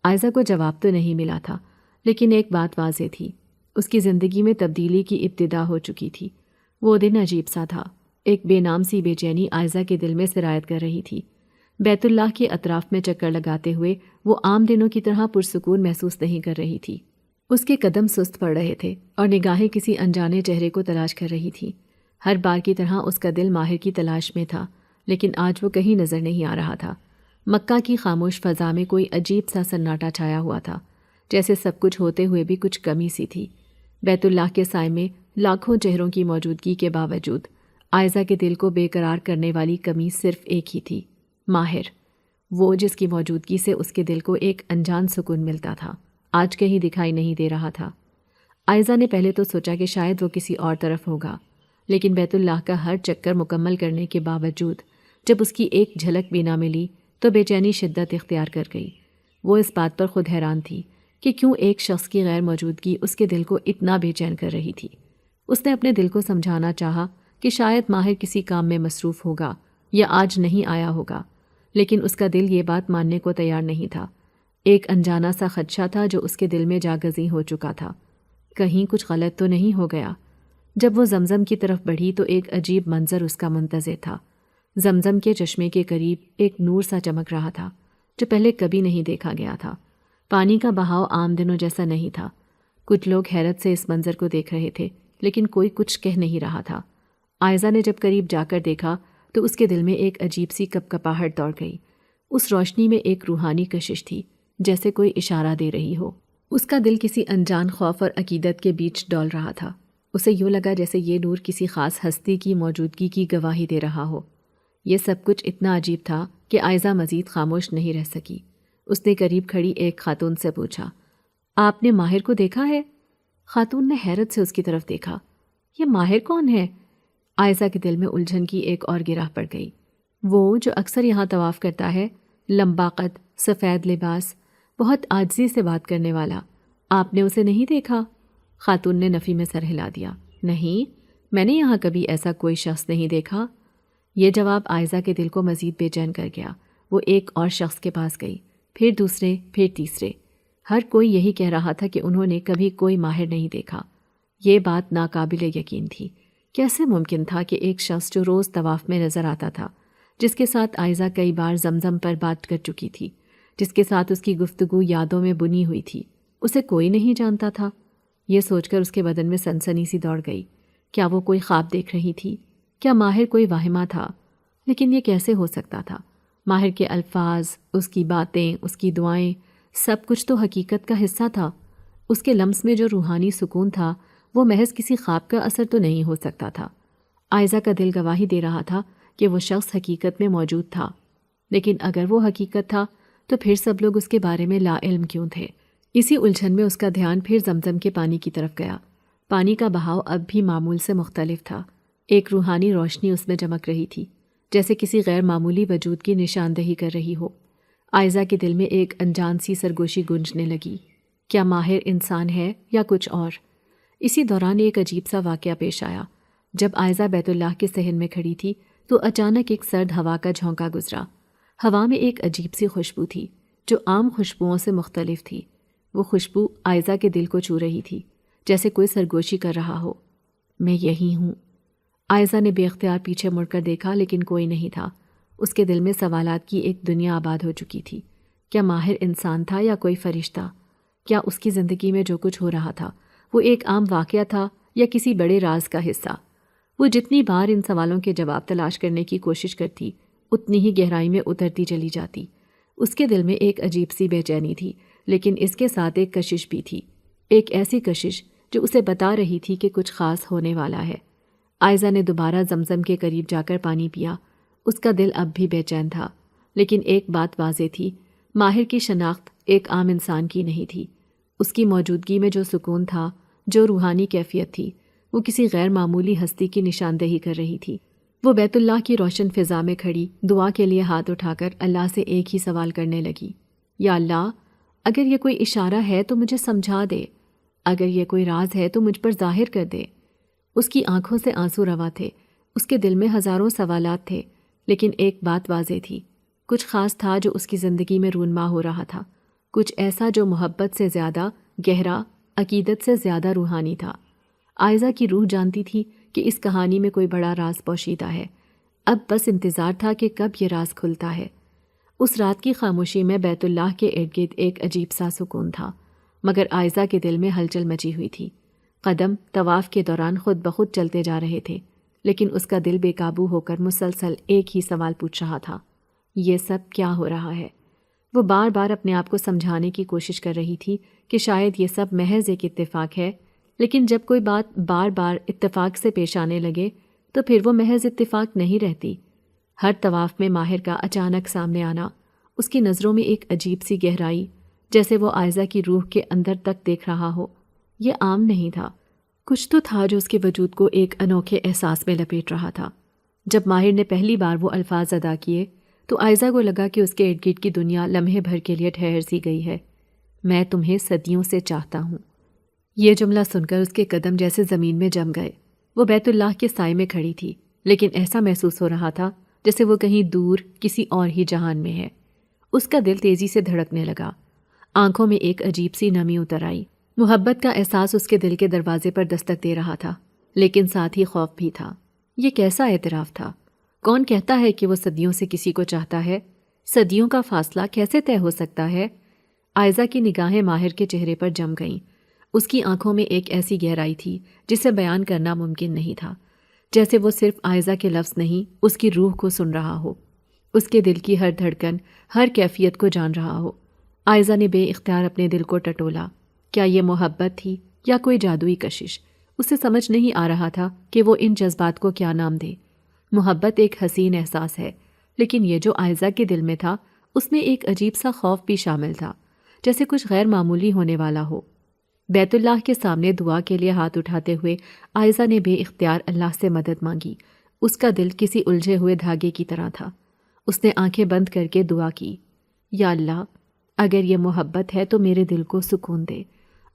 S1: عائزہ کو جواب تو نہیں ملا تھا، لیکن ایک بات واضح تھی، اس کی زندگی میں تبدیلی کی ابتدا ہو چکی تھی۔ وہ دن عجیب سا تھا۔ ایک بے نام سی بے چینی عائزہ کے دل میں سرایت کر رہی تھی۔ بیت اللہ کے اطراف میں چکر لگاتے ہوئے وہ عام دنوں کی طرح پرسکون محسوس نہیں کر رہی تھی۔ اس کے قدم سست پڑ رہے تھے اور نگاہیں کسی انجانے چہرے کو تلاش کر رہی تھیں۔ ہر بار کی طرح اس کا دل ماہر کی تلاش میں تھا، لیکن آج وہ کہیں نظر نہیں آ رہا تھا۔ مکہ کی خاموش فضا میں کوئی عجیب سا سناٹا چھایا ہوا تھا، جیسے سب کچھ ہوتے ہوئے بھی کچھ کمی سی تھی۔ بیت اللہ کے سائے میں لاکھوں چہروں کی موجودگی کے باوجود عائزہ کے دل کو بے قرار کرنے والی کمی صرف ایک ہی تھی، ماہر، وہ جس کی موجودگی سے اس کے دل کو ایک انجان سکون ملتا تھا، آج کہیں دکھائی نہیں دے رہا تھا۔ عائزہ نے پہلے تو سوچا کہ شاید وہ کسی اور طرف ہوگا، لیکن بیت اللہ کا ہر چکر مکمل کرنے کے باوجود جب اس کی ایک جھلک بھی نہ ملی تو بے چینی شدت اختیار کر گئی۔ وہ اس بات پر خود حیران تھی کہ کیوں ایک شخص کی غیر موجودگی اس کے دل کو اتنا بے چین کر رہی تھی۔ اس نے اپنے دل کو سمجھانا چاہا کہ شاید ماہر کسی کام میں مصروف ہوگا یا آج نہیں آیا ہوگا، لیکن اس کا دل یہ بات ماننے کو تیار نہیں تھا۔ ایک انجانا سا خدشہ تھا جو اس کے دل میں جاگزیں ہو چکا تھا، کہیں کچھ غلط تو نہیں ہو گیا۔ جب وہ زمزم کی طرف بڑھی تو ایک عجیب منظر اس کا منتظر تھا۔ زمزم کے چشمے کے قریب ایک نور سا چمک رہا تھا جو پہلے کبھی نہیں دیکھا گیا تھا۔ پانی کا بہاؤ عام دنوں جیسا نہیں تھا۔ کچھ لوگ حیرت سے اس منظر کو دیکھ رہے تھے لیکن کوئی کچھ کہہ نہیں رہا تھا۔ عائزہ نے جب قریب جا کر دیکھا تو اس کے دل میں ایک عجیب سی کپکپاہٹ دوڑ گئی۔ اس روشنی میں ایک روحانی کشش تھی، جیسے کوئی اشارہ دے رہی ہو۔ اس کا دل کسی انجان خوف اور عقیدت کے بیچ ڈول رہا تھا۔ اسے یوں لگا جیسے یہ نور کسی خاص ہستی کی موجودگی کی گواہی دے رہا ہو۔ یہ سب کچھ اتنا عجیب تھا کہ عائزہ مزید خاموش نہیں رہ سکی۔ اس نے قریب کھڑی ایک خاتون سے پوچھا، آپ نے ماہر کو دیکھا ہے؟ خاتون نے حیرت سے اس کی طرف دیکھا۔ یہ ماہر کون ہے؟ عائزہ کے دل میں الجھن کی ایک اور گرہ پڑ گئی۔ وہ جو اکثر یہاں طواف کرتا ہے، لمبا قد، سفید لباس، بہت عاجزی سے بات کرنے والا، آپ نے اسے نہیں دیکھا؟ خاتون نے نفی میں سر ہلا دیا۔ نہیں، میں نے یہاں کبھی ایسا کوئی شخص نہیں دیکھا۔ یہ جواب عائزہ کے دل کو مزید بے چین کر گیا۔ وہ ایک اور شخص کے پاس گئی، پھر دوسرے، پھر تیسرے۔ ہر کوئی یہی کہہ رہا تھا کہ انہوں نے کبھی کوئی ماہر نہیں دیکھا۔ یہ بات ناقابل یقین تھی۔ کیسے ممکن تھا کہ ایک شخص جو روز طواف میں نظر آتا تھا، جس کے ساتھ عائزہ کئی بار زمزم پر بات کر چکی تھی، جس کے ساتھ اس کی گفتگو یادوں میں بنی ہوئی تھی، اسے کوئی نہیں جانتا تھا؟ یہ سوچ کر اس کے بدن میں سنسنی سی دوڑ گئی۔ کیا وہ کوئی خواب دیکھ رہی تھی؟ کیا ماہر کوئی واہمہ تھا؟ لیکن یہ کیسے ہو سکتا تھا؟ ماہر کے الفاظ، اس کی باتیں، اس کی دعائیں، سب کچھ تو حقیقت کا حصہ تھا۔ اس کے لمس میں جو روحانی سکون تھا وہ محض کسی خواب کا اثر تو نہیں ہو سکتا تھا۔ عائزہ کا دل گواہی دے رہا تھا کہ وہ شخص حقیقت میں موجود تھا، لیکن اگر وہ حقیقت تھا تو پھر سب لوگ اس کے بارے میں لا علم کیوں تھے؟ اسی الجھن میں اس کا دھیان پھر زمزم کے پانی کی طرف گیا۔ پانی کا بہاؤ اب بھی معمول سے مختلف تھا۔ ایک روحانی روشنی اس میں چمک رہی تھی، جیسے کسی غیر معمولی وجود کی نشاندہی کر رہی ہو۔ عائزہ کے دل میں ایک انجان سی سرگوشی گونجنے لگی۔ کیا ماہر انسان ہے یا کچھ اور؟ اسی دوران ایک عجیب سا واقعہ پیش آیا۔ جب عائزہ بیت اللہ کے صحن میں کھڑی تھی تو اچانک ایک سرد ہوا کا جھونکا گزرا۔ ہوا میں ایک عجیب سی خوشبو تھی جو عام خوشبوؤں سے مختلف تھی۔ وہ خوشبو عائزہ کے دل کو چھو رہی تھی، جیسے کوئی سرگوشی کر رہا ہو۔ میں یہی ہوں۔ عائزہ نے بے اختیار پیچھے مڑ کر دیکھا، لیکن کوئی نہیں تھا۔ اس کے دل میں سوالات کی ایک دنیا آباد ہو چکی تھی۔ کیا ماہر انسان تھا یا کوئی فرشتہ؟ کیا اس کی زندگی میں جو کچھ ہو رہا تھا وہ ایک عام واقعہ تھا یا کسی بڑے راز کا حصہ؟ وہ جتنی بار ان سوالوں کے جواب تلاش کرنے کی کوشش کرتی، اتنی ہی گہرائی میں اترتی چلی جاتی۔ اس کے دل میں ایک عجیب سی بے چینی تھی، لیکن اس کے ساتھ ایک کشش بھی تھی، ایک ایسی کشش جو اسے بتا رہی تھی کہ کچھ خاص ہونے والا ہے۔ عائزہ نے دوبارہ زمزم کے قریب جا کر پانی پیا۔ اس کا دل اب بھی بے چین تھا، لیکن ایک بات واضح تھی، ماہر کی شناخت ایک عام انسان کی نہیں تھی۔ اس کی موجودگی میں جو سکون تھا، جو روحانی کیفیت تھی، وہ کسی غیر معمولی ہستی کی نشاندہی کر رہی تھی۔ وہ بیت اللہ کی روشن فضا میں کھڑی دعا کے لیے ہاتھ اٹھا کر اللہ سے ایک ہی سوال کرنے لگی، یا اللہ، اگر یہ کوئی اشارہ ہے تو مجھے سمجھا دے، اگر یہ کوئی راز ہے تو مجھ پر ظاہر کر دے۔ اس کی آنکھوں سے آنسو روا تھے، اس کے دل میں ہزاروں سوالات تھے، لیکن ایک بات واضح تھی، کچھ خاص تھا جو اس کی زندگی میں رونما ہو رہا تھا، کچھ ایسا جو محبت سے زیادہ گہرا، عقیدت سے زیادہ روحانی تھا۔ عائزہ کی روح جانتی تھی کہ اس کہانی میں کوئی بڑا راز پوشیدہ ہے۔ اب بس انتظار تھا کہ کب یہ راز کھلتا ہے۔ اس رات کی خاموشی میں بیت اللہ کے ارد گرد ایک عجیب سا سکون تھا، مگر عائزہ کے دل میں ہلچل مچی ہوئی تھی۔ قدم طواف کے دوران خود بخود چلتے جا رہے تھے، لیکن اس کا دل بے قابو ہو کر مسلسل ایک ہی سوال پوچھ رہا تھا، یہ سب کیا ہو رہا ہے؟ وہ بار بار اپنے آپ کو سمجھانے کی کوشش کر رہی تھی کہ شاید یہ سب محض ایک اتفاق ہے، لیکن جب کوئی بات بار بار اتفاق سے پیش آنے لگے تو پھر وہ محض اتفاق نہیں رہتی۔ ہر طواف میں ماہر کا اچانک سامنے آنا، اس کی نظروں میں ایک عجیب سی گہرائی، جیسے وہ عائزہ کی روح کے اندر تک دیکھ رہا ہو، یہ عام نہیں تھا۔ کچھ تو تھا جو اس کے وجود کو ایک انوکھے احساس میں لپیٹ رہا تھا۔ جب ماہر نے پہلی بار وہ الفاظ ادا کیے تو عائزہ کو لگا کہ اس کے ارد گرد کی دنیا لمحے بھر کے لیے ٹھہر سی گئی ہے۔ میں تمہیں صدیوں سے چاہتا ہوں۔ یہ جملہ سن کر اس کے قدم جیسے زمین میں جم گئے۔ وہ بیت اللہ کے سائے میں کھڑی تھی، لیکن ایسا محسوس ہو رہا تھا جیسے وہ کہیں دور کسی اور ہی جہان میں ہے۔ اس کا دل تیزی سے دھڑکنے لگا، آنکھوں میں ایک عجیب سی نمی اتر آئی۔ محبت کا احساس اس کے دل کے دروازے پر دستک دے رہا تھا، لیکن ساتھ ہی خوف بھی تھا۔ یہ کیسا اعتراف تھا؟ کون کہتا ہے کہ وہ صدیوں سے کسی کو چاہتا ہے؟ صدیوں کا فاصلہ کیسے طے ہو سکتا ہے؟ عائزہ کی نگاہیں ماہر کے چہرے پر جم گئیں۔ اس کی آنکھوں میں ایک ایسی گہرائی تھی جسے بیان کرنا ممکن نہیں تھا، جیسے وہ صرف عائزہ کے لفظ نہیں، اس کی روح کو سن رہا ہو، اس کے دل کی ہر دھڑکن، ہر کیفیت کو جان رہا ہو۔ عائزہ نے بے اختیار اپنے دل کو ٹٹولا۔ کیا یہ محبت تھی یا کوئی جادوئی کشش؟ اسے سمجھ نہیں آ رہا تھا کہ وہ ان جذبات کو کیا نام دے۔ محبت ایک حسین احساس ہے، لیکن یہ جو عائزہ کے دل میں تھا اس میں ایک عجیب سا خوف بھی شامل تھا، جیسے کچھ غیر معمولی ہونے والا ہو۔ بیت اللہ کے سامنے دعا کے لیے ہاتھ اٹھاتے ہوئے عائزہ نے بے اختیار اللہ سے مدد مانگی۔ اس کا دل کسی الجھے ہوئے دھاگے کی طرح تھا۔ اس نے آنکھیں بند کر کے دعا کی، یا اللہ، اگر یہ محبت ہے تو میرے دل کو سکون دے،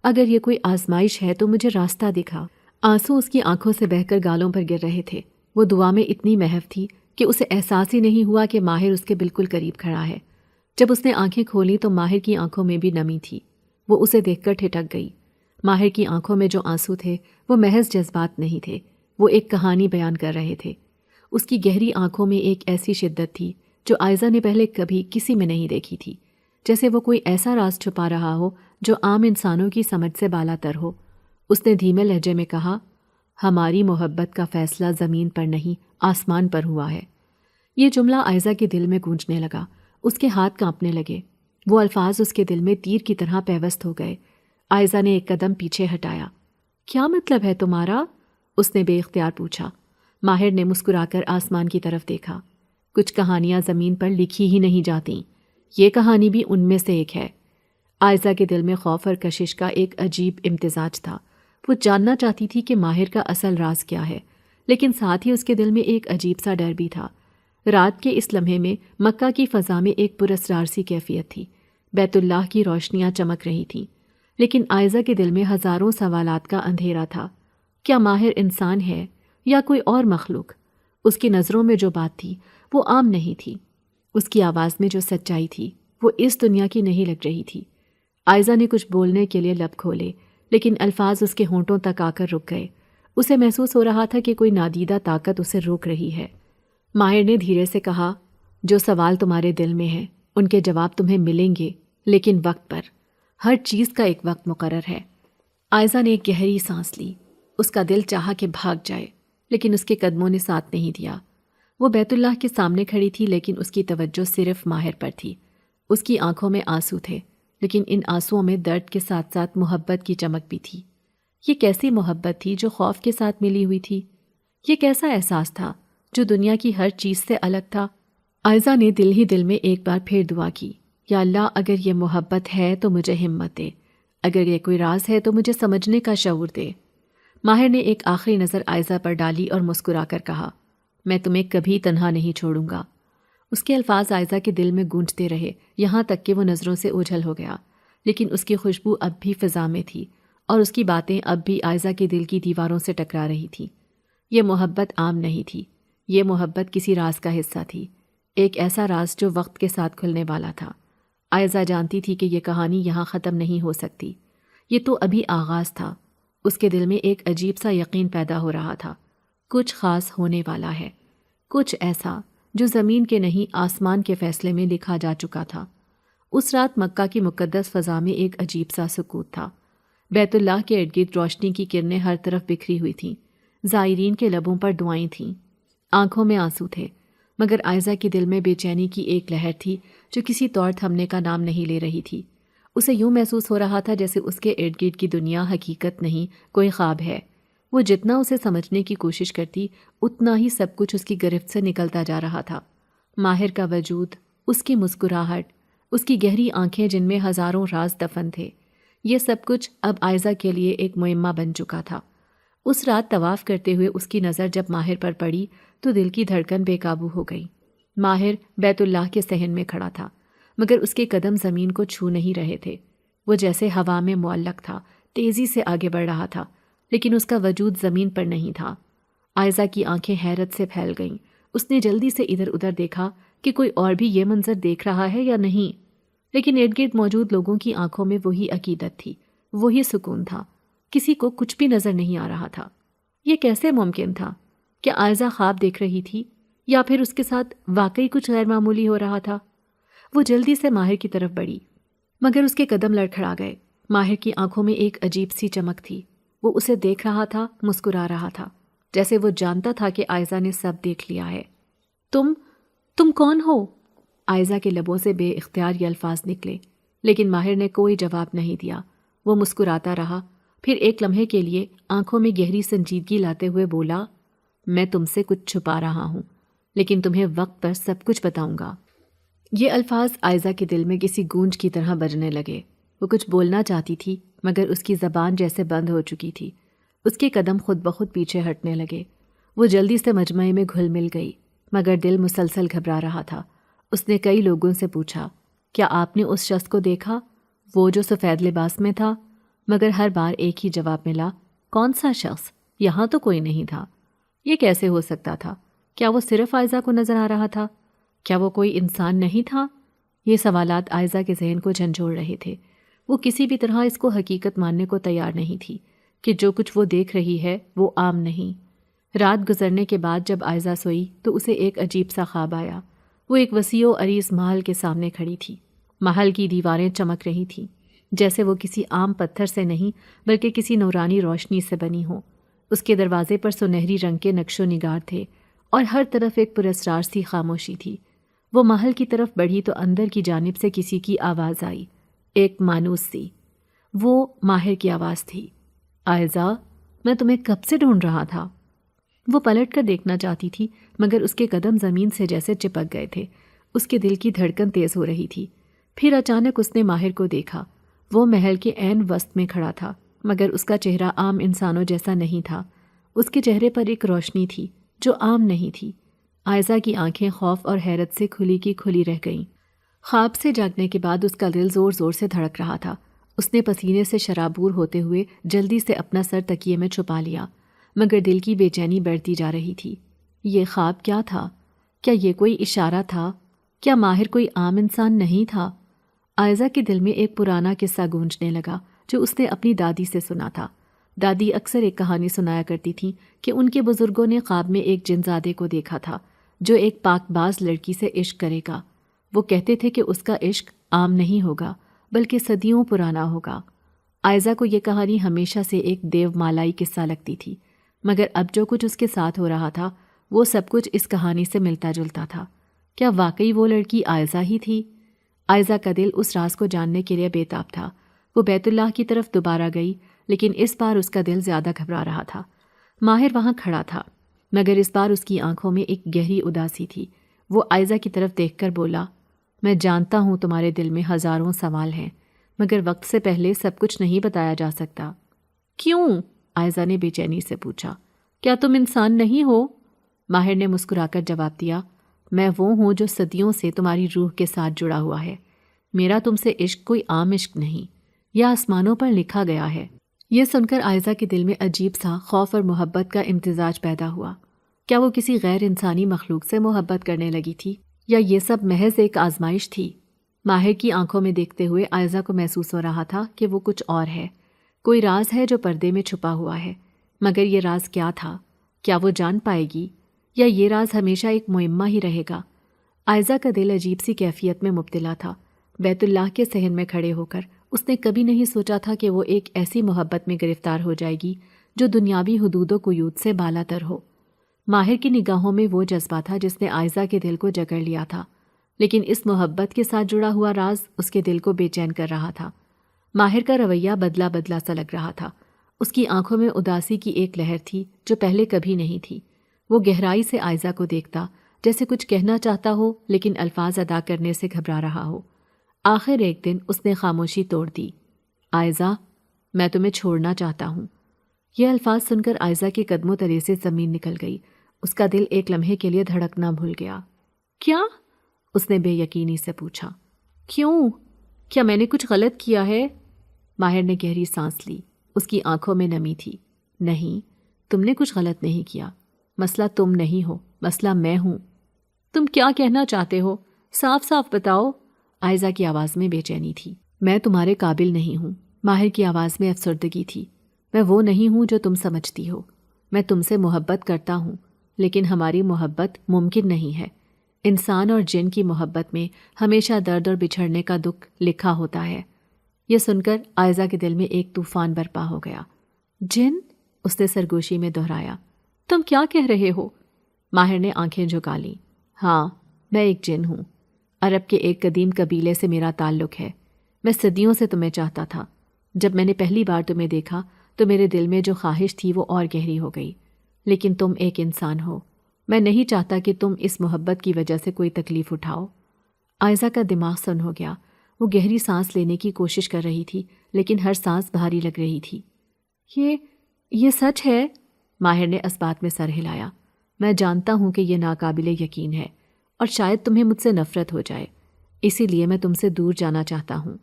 S1: اگر یہ کوئی آزمائش ہے تو مجھے راستہ دکھا۔ آنسو اس کی آنکھوں سے بہہ کر گالوں پر گر رہے تھے۔ وہ دعا میں اتنی محو تھی کہ اسے احساس ہی نہیں ہوا کہ ماہر اس کے بالکل قریب کھڑا ہے۔ جب اس نے آنکھیں کھولیں تو ماہر کی آنکھوں میں بھی نمی تھی۔ وہ اسے دیکھ کر ٹھٹک گئی۔ ماہر کی آنکھوں میں جو آنسو تھے وہ محض جذبات نہیں تھے، وہ ایک کہانی بیان کر رہے تھے۔ اس کی گہری آنکھوں میں ایک ایسی شدت تھی جو عائزہ نے پہلے کبھی کسی میں نہیں دیکھی تھی، جیسے وہ کوئی ایسا راز چھپا رہا ہو جو عام انسانوں کی سمجھ سے بالا تر ہو۔ اس نے دھیمے لہجے میں کہا، ہماری محبت کا فیصلہ زمین پر نہیں آسمان پر ہوا ہے۔ یہ جملہ عائزہ کے دل میں گونجنے لگا، اس کے ہاتھ کانپنے لگے، وہ الفاظ اس کے دل میں تیر کی طرح پیوست ہو گئے۔ عائزہ نے ایک قدم پیچھے ہٹایا۔ کیا مطلب ہے تمہارا؟ اس نے بے اختیار پوچھا۔ ماہر نے مسکرا کر آسمان کی طرف دیکھا۔ کچھ کہانیاں زمین پر لکھی ہی نہیں جاتیں، یہ کہانی بھی ان میں سے ایک ہے۔ عائزہ کے دل میں خوف اور کشش کا ایک عجیب امتزاج تھا۔ وہ جاننا چاہتی تھی کہ ماہر کا اصل راز کیا ہے، لیکن ساتھ ہی اس کے دل میں ایک عجیب سا ڈر بھی تھا۔ رات کے اس لمحے میں مکہ کی فضا میں ایک پراسرار سی کیفیت تھی۔ بیت اللہ کی روشنیاں چمک رہی تھیں، لیکن عائزہ کے دل میں ہزاروں سوالات کا اندھیرا تھا۔ کیا ماہر انسان ہے یا کوئی اور مخلوق؟ اس کی نظروں میں جو بات تھی وہ عام نہیں تھی، اس کی آواز میں جو سچائی تھی وہ اس دنیا کی نہیں لگ رہی تھی۔ عائزہ نے کچھ بولنے کے لیے لب کھولے، لیکن الفاظ اس کے ہونٹوں تک آ کر رک گئے۔ اسے محسوس ہو رہا تھا کہ کوئی نادیدہ طاقت اسے روک رہی ہے۔ ماہر نے دھیرے سے کہا، جو سوال تمہارے دل میں ہیں ان کے جواب تمہیں ملیں گے، لیکن وقت پر۔ ہر چیز کا ایک وقت مقرر ہے۔ عائزہ نے ایک گہری سانس لی۔ اس کا دل چاہا کہ بھاگ جائے، لیکن اس کے قدموں نے ساتھ نہیں دیا۔ وہ بیت اللہ کے سامنے کھڑی تھی، لیکن اس کی توجہ صرف ماہر پر تھی۔ اس کی آنکھوں میں آنسو تھے، لیکن ان آنسوؤں میں درد کے ساتھ ساتھ محبت کی چمک بھی تھی۔ یہ کیسی محبت تھی جو خوف کے ساتھ ملی ہوئی تھی؟ یہ کیسا احساس تھا جو دنیا کی ہر چیز سے الگ تھا؟ عائزہ نے دل ہی دل میں ایک بار پھر دعا کی، یا اللہ، اگر یہ محبت ہے تو مجھے ہمت دے، اگر یہ کوئی راز ہے تو مجھے سمجھنے کا شعور دے۔ ماہر نے ایک آخری نظر عائزہ پر ڈالی اور مسکرا کر کہا، میں تمہیں کبھی تنہا نہیں چھوڑوں گا۔ اس کے الفاظ عائزہ کے دل میں گونجتے رہے، یہاں تک کہ وہ نظروں سے اوجھل ہو گیا، لیکن اس کی خوشبو اب بھی فضا میں تھی، اور اس کی باتیں اب بھی عائزہ کے دل کی دیواروں سے ٹکرا رہی تھیں۔ یہ محبت عام نہیں تھی، یہ محبت کسی راز کا حصہ تھی، ایک ایسا راز جو وقت کے ساتھ کھلنے والا تھا۔ عائزہ جانتی تھی کہ یہ کہانی یہاں ختم نہیں ہو سکتی، یہ تو ابھی آغاز تھا۔ اس کے دل میں ایک عجیب سا یقین پیدا ہو رہا تھا، کچھ خاص ہونے والا ہے، کچھ ایسا جو زمین کے نہیں آسمان کے فیصلے میں لکھا جا چکا تھا۔ اس رات مکہ کی مقدس فضا میں ایک عجیب سا سکوت تھا۔ بیت اللہ کے ارد گرد روشنی کی کرنیں ہر طرف بکھری ہوئی تھیں، زائرین کے لبوں پر دعائیں تھیں، آنکھوں میں آنسو تھے، مگر عائزہ کے دل میں بے چینی کی ایک لہر تھی جو کسی طور تھمنے کا نام نہیں لے رہی تھی۔ اسے یوں محسوس ہو رہا تھا جیسے اس کے ارد گرد کی دنیا حقیقت نہیں، کوئی خواب ہے۔ وہ جتنا اسے سمجھنے کی کوشش کرتی، اتنا ہی سب کچھ اس کی گرفت سے نکلتا جا رہا تھا۔ ماہر کا وجود، اس کی مسکراہٹ، اس کی گہری آنکھیں جن میں ہزاروں راز دفن تھے، یہ سب کچھ اب عائزہ کے لیے ایک معمہ بن چکا تھا۔ اس رات طواف کرتے ہوئے اس کی نظر جب ماہر پر پڑی تو دل کی دھڑکن بے قابو ہو گئی۔ ماہر بیت اللہ کے صحن میں کھڑا تھا، مگر اس کے قدم زمین کو چھو نہیں رہے تھے۔ وہ جیسے ہوا میں معلق تھا، تیزی سے آگے بڑھ رہا تھا، لیکن اس کا وجود زمین پر نہیں تھا۔ عائزہ کی آنکھیں حیرت سے پھیل گئیں۔ اس نے جلدی سے ادھر ادھر دیکھا کہ کوئی اور بھی یہ منظر دیکھ رہا ہے یا نہیں، لیکن ارد گرد موجود لوگوں کی آنکھوں میں وہی عقیدت تھی، وہی سکون تھا، کسی کو کچھ بھی نظر نہیں آ رہا تھا۔ یہ کیسے ممکن تھا؟ کیا عائزہ خواب دیکھ رہی تھی یا پھر اس کے ساتھ واقعی کچھ غیر معمولی ہو رہا تھا؟ وہ جلدی سے ماہر کی طرف بڑھی، مگر اس کے قدم لڑکھڑا گئے۔ ماہر کی آنکھوں میں ایک عجیب سی چمک تھی، وہ اسے دیکھ رہا تھا، مسکرا رہا تھا، جیسے وہ جانتا تھا کہ عائزہ نے سب دیکھ لیا ہے۔ تم کون ہو؟ عائزہ کے لبوں سے بے اختیار یہ الفاظ نکلے، لیکن ماہر نے کوئی جواب نہیں دیا۔ وہ مسکراتا رہا، پھر ایک لمحے کے لیے آنکھوں میں گہری سنجیدگی لاتے ہوئے بولا، میں تم سے کچھ چھپا رہا ہوں، لیکن تمہیں وقت پر سب کچھ بتاؤں گا۔ یہ الفاظ عائزہ کے دل میں کسی گونج کی طرح بجنے لگے۔ وہ کچھ بولنا چاہتی تھی، مگر اس کی زبان جیسے بند ہو چکی تھی۔ اس کے قدم خود بخود پیچھے ہٹنے لگے۔ وہ جلدی سے مجمع میں گھل مل گئی، مگر دل مسلسل گھبرا رہا تھا۔ اس نے کئی لوگوں سے پوچھا، کیا آپ نے اس شخص کو دیکھا، وہ جو سفید لباس میں تھا؟ مگر ہر بار ایک ہی جواب ملا، کون سا شخص؟ یہاں تو کوئی نہیں تھا۔ یہ کیسے ہو سکتا تھا؟ کیا وہ صرف عائزہ کو نظر آ رہا تھا؟ کیا وہ کوئی انسان نہیں تھا؟ یہ سوالات عائزہ کے ذہن کو جھنجھوڑ رہے تھے۔ وہ کسی بھی طرح اس کو حقیقت ماننے کو تیار نہیں تھی کہ جو کچھ وہ دیکھ رہی ہے وہ عام نہیں۔ رات گزرنے کے بعد جب عائزہ سوئی تو اسے ایک عجیب سا خواب آیا۔ وہ ایک وسیع و عریض محل کے سامنے کھڑی تھی۔ محل کی دیواریں چمک رہی تھیں، جیسے وہ کسی عام پتھر سے نہیں بلکہ کسی نورانی روشنی سے بنی ہوں۔ اس کے دروازے پر سنہری رنگ کے نقش و نگار تھے اور ہر طرف ایک پراسرار سی خاموشی تھی۔ وہ محل کی طرف بڑھی تو اندر کی جانب سے کسی کی آواز آئی، ایک مانوس سی۔ وہ ماہر کی آواز تھی۔ عائزہ، میں تمہیں کب سے ڈھونڈ رہا تھا۔ وہ پلٹ کر دیکھنا چاہتی تھی مگر اس کے قدم زمین سے جیسے چپک گئے تھے۔ اس کے دل کی دھڑکن تیز ہو رہی تھی۔ پھر اچانک اس نے ماہر کو دیکھا۔ وہ محل کے عین وسط میں کھڑا تھا مگر اس کا چہرہ عام انسانوں جیسا نہیں تھا۔ اس کے چہرے پر ایک روشنی تھی جو عام نہیں تھی۔ عائزہ کی آنکھیں خوف اور حیرت سے کھلی کی کھلی رہ گئیں۔ خواب سے جاگنے کے بعد اس کا دل زور زور سے دھڑک رہا تھا۔ اس نے پسینے سے شرابور ہوتے ہوئے جلدی سے اپنا سر تکیے میں چھپا لیا مگر دل کی بے چینی بڑھتی جا رہی تھی۔ یہ خواب کیا تھا؟ کیا یہ کوئی اشارہ تھا؟ کیا ماہر کوئی عام انسان نہیں تھا؟ عائزہ کے دل میں ایک پرانا قصہ گونجنے لگا جو اس نے اپنی دادی سے سنا تھا۔ دادی اکثر ایک کہانی سنایا کرتی تھیں کہ ان کے بزرگوں نے خواب میں ایک جنزادے کو دیکھا تھا جو ایک پاک باز لڑکی سے عشق کرے گا۔ وہ کہتے تھے کہ اس کا عشق عام نہیں ہوگا بلکہ صدیوں پرانا ہوگا۔ عائزہ کو یہ کہانی ہمیشہ سے ایک دیو مالائی قصہ لگتی تھی مگر اب جو کچھ اس کے ساتھ ہو رہا تھا وہ سب کچھ اس کہانی سے ملتا جلتا تھا۔ کیا واقعی وہ لڑکی عائزہ ہی تھی؟ عائزہ کا دل اس راز کو جاننے کے لیے بےتاب تھا۔ وہ بیت اللہ کی طرف دوبارہ گئی لیکن اس بار اس کا دل زیادہ گھبرا رہا تھا۔ ماہر وہاں کھڑا تھا مگر اس بار اس کی آنکھوں میں ایک گہری اداسی تھی۔ وہ عائزہ کی طرف دیکھ کر بولا، میں جانتا ہوں تمہارے دل میں ہزاروں سوال ہیں مگر وقت سے پہلے سب کچھ نہیں بتایا جا سکتا۔ کیوں؟ عائزہ نے بے چینی سے پوچھا۔ کیا تم انسان نہیں ہو؟ ماہر نے مسکرا کر جواب دیا، میں وہ ہوں جو صدیوں سے تمہاری روح کے ساتھ جڑا ہوا ہے۔ میرا تم سے عشق کوئی عام عشق نہیں، یہ آسمانوں پر لکھا گیا ہے۔ یہ سن کر عائزہ کے دل میں عجیب سا خوف اور محبت کا امتزاج پیدا ہوا۔ کیا وہ کسی غیر انسانی مخلوق سے محبت کرنے لگی تھی یا یہ سب محض ایک آزمائش تھی؟ ماہر کی آنکھوں میں دیکھتے ہوئے عائزہ کو محسوس ہو رہا تھا کہ وہ کچھ اور ہے، کوئی راز ہے جو پردے میں چھپا ہوا ہے۔ مگر یہ راز کیا تھا؟ کیا وہ جان پائے گی یا یہ راز ہمیشہ ایک معمہ ہی رہے گا؟ عائزہ کا دل عجیب سی کیفیت میں مبتلا تھا۔ بیت اللہ کے صحن میں کھڑے ہو کر اس نے کبھی نہیں سوچا تھا کہ وہ ایک ایسی محبت میں گرفتار ہو جائے گی جو دنیاوی حدود و قیود سے بالا تر ہو۔ ماہر کی نگاہوں میں وہ جذبہ تھا جس نے عائزہ کے دل کو جکڑ لیا تھا، لیکن اس محبت کے ساتھ جڑا ہوا راز اس کے دل کو بے چین کر رہا تھا۔ ماہر کا رویہ بدلا بدلا سا لگ رہا تھا۔ اس کی آنکھوں میں اداسی کی ایک لہر تھی جو پہلے کبھی نہیں تھی۔ وہ گہرائی سے عائزہ کو دیکھتا جیسے کچھ کہنا چاہتا ہو لیکن الفاظ ادا کرنے سے گھبرا رہا ہو۔ آخر ایک دن اس نے خاموشی توڑ دی۔ عائزہ، میں تمہیں چھوڑنا چاہتا ہوں۔ یہ الفاظ سن کر عائزہ کے قدموں تلے سے زمین نکل گئی۔ اس کا دل ایک لمحے کے لیے دھڑکنا بھول گیا۔ کیا؟ اس نے بے یقینی سے پوچھا۔ کیوں؟ کیا میں نے کچھ غلط کیا ہے؟ ماہر نے گہری سانس لی۔ اس کی آنکھوں میں نمی تھی۔ نہیں، تم نے کچھ غلط نہیں کیا۔ مسئلہ تم نہیں ہو، مسئلہ میں ہوں۔ تم کیا کہنا چاہتے ہو؟ صاف صاف بتاؤ۔ عائزہ کی آواز میں بے چینی تھی۔ میں تمہارے قابل نہیں ہوں۔ ماہر کی آواز میں افسردگی تھی۔ میں وہ نہیں ہوں جو تم سمجھتی ہو۔ میں تم سے محبت کرتا ہوں لیکن ہماری محبت ممکن نہیں ہے۔ انسان اور جن کی محبت میں ہمیشہ درد اور بچھڑنے کا دکھ لکھا ہوتا ہے۔ یہ سن کر عائزہ کے دل میں ایک طوفان برپا ہو گیا۔ جن؟ اس نے سرگوشی میں دہرایا۔ تم کیا کہہ رہے ہو؟ ماہر نے آنکھیں جھکا لیں۔ ہاں، میں ایک جن ہوں۔ عرب کے ایک قدیم قبیلے سے میرا تعلق ہے۔ میں صدیوں سے تمہیں چاہتا تھا۔ جب میں نے پہلی بار تمہیں دیکھا تو میرے دل میں جو خواہش تھی وہ اور گہری ہو گئی۔ لیکن تم ایک انسان ہو۔ میں نہیں چاہتا کہ تم اس محبت کی وجہ سے کوئی تکلیف اٹھاؤ۔ عائزہ کا دماغ سن ہو گیا۔ وہ گہری سانس لینے کی کوشش کر رہی تھی لیکن ہر سانس بھاری لگ رہی تھی۔ یہ سچ ہے؟ ماہر نے اثبات میں سر ہلایا۔ میں جانتا ہوں کہ یہ ناقابل یقین ہے اور شاید تمہیں مجھ سے نفرت ہو جائے، اسی لیے میں تم سے دور جانا چاہتا ہوں۔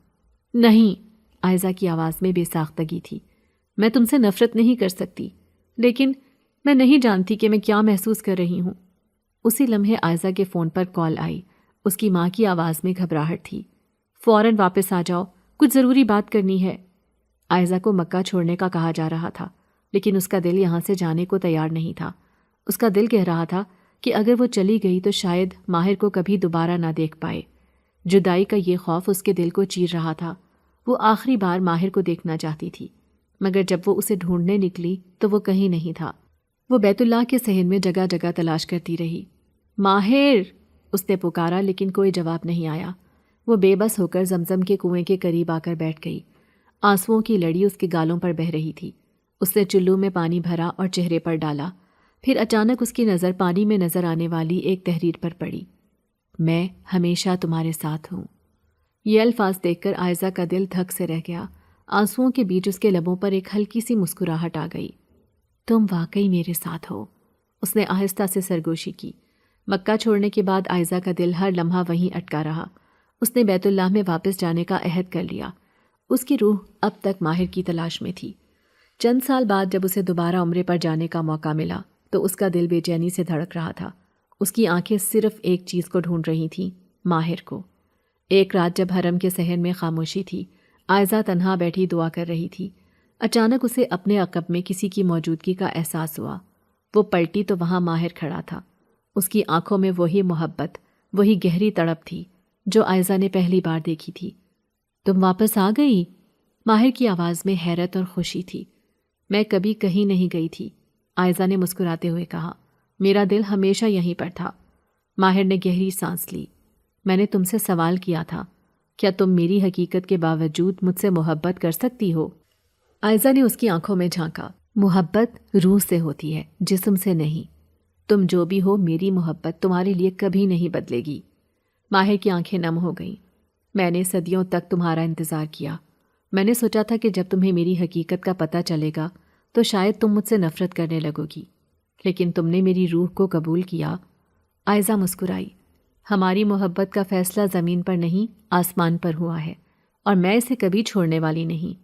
S1: نہیں، آئزہ کی آواز میں بے ساختگی تھی۔ میں تم سے نفرت نہیں کر سکتی، لیکن میں نہیں جانتی کہ میں کیا محسوس کر رہی ہوں۔ اسی لمحے آئزہ کے فون پر کال آئی۔ اس کی ماں کی آواز میں گھبراہٹ تھی۔ فوراً واپس آ جاؤ، کچھ ضروری بات کرنی ہے۔ آئزہ کو مکہ چھوڑنے کا کہا جا رہا تھا، لیکن اس کا دل یہاں سے جانے کو تیار نہیں تھا۔ اس کا دل کہہ رہا تھا کہ اگر وہ چلی گئی تو شاید ماہر کو کبھی دوبارہ نہ دیکھ پائے۔ جدائی کا یہ خوف اس کے دل کو چیر رہا تھا۔ وہ آخری بار ماہر کو دیکھنا چاہتی تھی، مگر جب وہ اسے ڈھونڈنے نکلی تو وہ کہیں نہیں تھا۔ وہ بیت اللہ کے صحن میں جگہ جگہ تلاش کرتی رہی۔ ماہر! اس نے پکارا، لیکن کوئی جواب نہیں آیا۔ وہ بے بس ہو کر زمزم کے کنویں کے قریب آ کر بیٹھ گئی۔ آنسوؤں کی لڑی اس کے گالوں پر بہہ رہی تھی۔ اس نے چلو میں پانی بھرا اور چہرے پر ڈالا۔ پھر اچانک اس کی نظر پانی میں نظر آنے والی ایک تحریر پر پڑی۔ میں ہمیشہ تمہارے ساتھ ہوں۔ یہ الفاظ دیکھ کر آئزہ کا دل دھک سے رہ گیا۔ آنسوؤں کے بیچ اس کے لبوں پر ایک ہلکی سی مسکراہٹ آ گئی۔ تم واقعی میرے ساتھ ہو، اس نے آہستہ سے سرگوشی کی۔ مکہ چھوڑنے کے بعد آئزہ کا دل ہر لمحہ وہیں اٹکا رہا۔ اس نے بیت اللہ میں واپس جانے کا عہد کر لیا۔ اس کی روح اب تک ماہر کی تلاش میں تھی۔ چند سال بعد جب اسے دوبارہ عمرے پر جانے کا موقع ملا تو اس کا دل بے چینی سے دھڑک رہا تھا۔ اس کی آنکھیں صرف ایک چیز کو ڈھونڈ رہی تھیں، ماہر کو۔ ایک رات جب حرم کے صحن میں خاموشی تھی، آئزہ تنہا بیٹھی دعا کر رہی تھی۔ اچانک اسے اپنے عقب میں کسی کی موجودگی کا احساس ہوا۔ وہ پلٹی تو وہاں ماہر کھڑا تھا۔ اس کی آنکھوں میں وہی محبت، وہی گہری تڑپ تھی جو آئزہ نے پہلی بار دیکھی تھی۔ تم واپس آ گئی؟ ماہر کی آواز میں حیرت اور خوشی تھی۔ میں کبھی کہیں نہیں گئی تھی، آئزہ نے مسکراتے ہوئے کہا۔ میرا دل ہمیشہ یہیں پر تھا۔ ماہر نے گہری سانس لی۔ میں نے تم سے سوال کیا تھا، کیا تم میری حقیقت کے باوجود مجھ سے محبت کر سکتی ہو؟ آئزہ نے اس کی آنکھوں میں جھانکا۔ محبت روح سے ہوتی ہے، جسم سے نہیں۔ تم جو بھی ہو، میری محبت تمہارے لیے کبھی نہیں بدلے گی۔ ماہر کی آنکھیں نم ہو گئیں۔ میں نے صدیوں تک تمہارا انتظار کیا۔ میں نے سوچا تھا کہ جب تمہیں میری حقیقت کا پتہ چلے گا تو شاید تم مجھ سے نفرت کرنے لگو گی، لیکن تم نے میری روح کو قبول کیا۔ آئزہ مسکرائی۔ ہماری محبت کا فیصلہ زمین پر نہیں، آسمان پر ہوا ہے، اور میں اسے کبھی چھوڑنے والی نہیں۔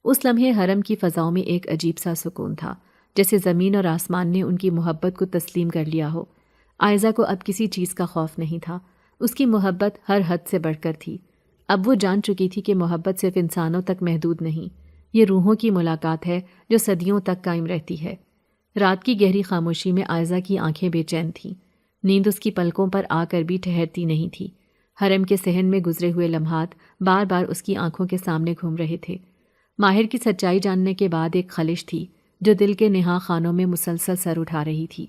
S1: اس لمحے حرم کی فضاؤں میں ایک عجیب سا سکون تھا، جیسے زمین اور آسمان نے ان کی محبت کو تسلیم کر لیا ہو۔ آئزہ کو اب کسی چیز کا خوف نہیں تھا۔ اس کی محبت ہر حد سے بڑھ کر تھی۔ اب وہ جان چکی تھی کہ محبت صرف انسانوں تک محدود نہیں، یہ روحوں کی ملاقات ہے جو صدیوں تک قائم رہتی ہے۔ رات کی گہری خاموشی میں آئزہ کی آنکھیں بے چین تھیں۔ نیند اس کی پلکوں پر آ کر بھی ٹھہرتی نہیں تھی۔ حرم کے صحن میں گزرے ہوئے لمحات بار بار اس کی آنکھوں کے سامنے گھوم رہے تھے۔ ماہر کی سچائی جاننے کے بعد ایک خلش تھی جو دل کے نہا خانوں میں مسلسل سر اٹھا رہی تھی۔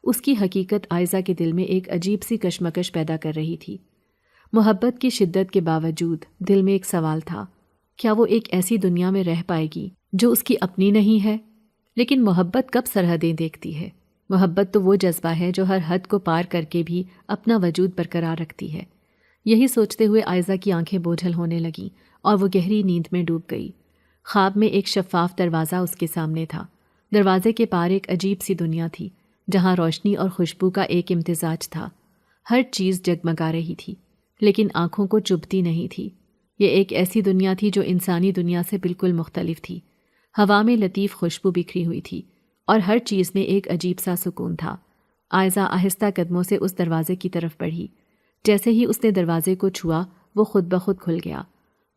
S1: اس کی حقیقت آئزہ کے دل میں ایک عجیب سی کشمکش پیدا کر رہی تھی۔ محبت کی شدت کے باوجود دل میں ایک سوال تھا، کیا وہ ایک ایسی دنیا میں رہ پائے گی جو اس کی اپنی نہیں ہے؟ لیکن محبت کب سرحدیں دیکھتی ہے؟ محبت تو وہ جذبہ ہے جو ہر حد کو پار کر کے بھی اپنا وجود برقرار رکھتی ہے۔ یہی سوچتے ہوئے آئزہ کی آنکھیں بوجھل ہونے لگیں اور وہ گہری نیند میں ڈوب گئی۔ خواب میں ایک شفاف دروازہ اس کے سامنے تھا۔ دروازے کے پار ایک عجیب سی دنیا تھی جہاں روشنی اور خوشبو کا ایک امتزاج تھا۔ ہر چیز جگمگا رہی تھی، لیکن آنکھوں کو چبھتی نہیں تھی۔ یہ ایک ایسی دنیا تھی جو انسانی دنیا سے بالکل مختلف تھی۔ ہوا میں لطیف خوشبو بکھری ہوئی تھی اور ہر چیز میں ایک عجیب سا سکون تھا۔ آئزہ آہستہ قدموں سے اس دروازے کی طرف بڑھی۔ جیسے ہی اس نے دروازے کو چھوا، وہ خود بخود کھل گیا۔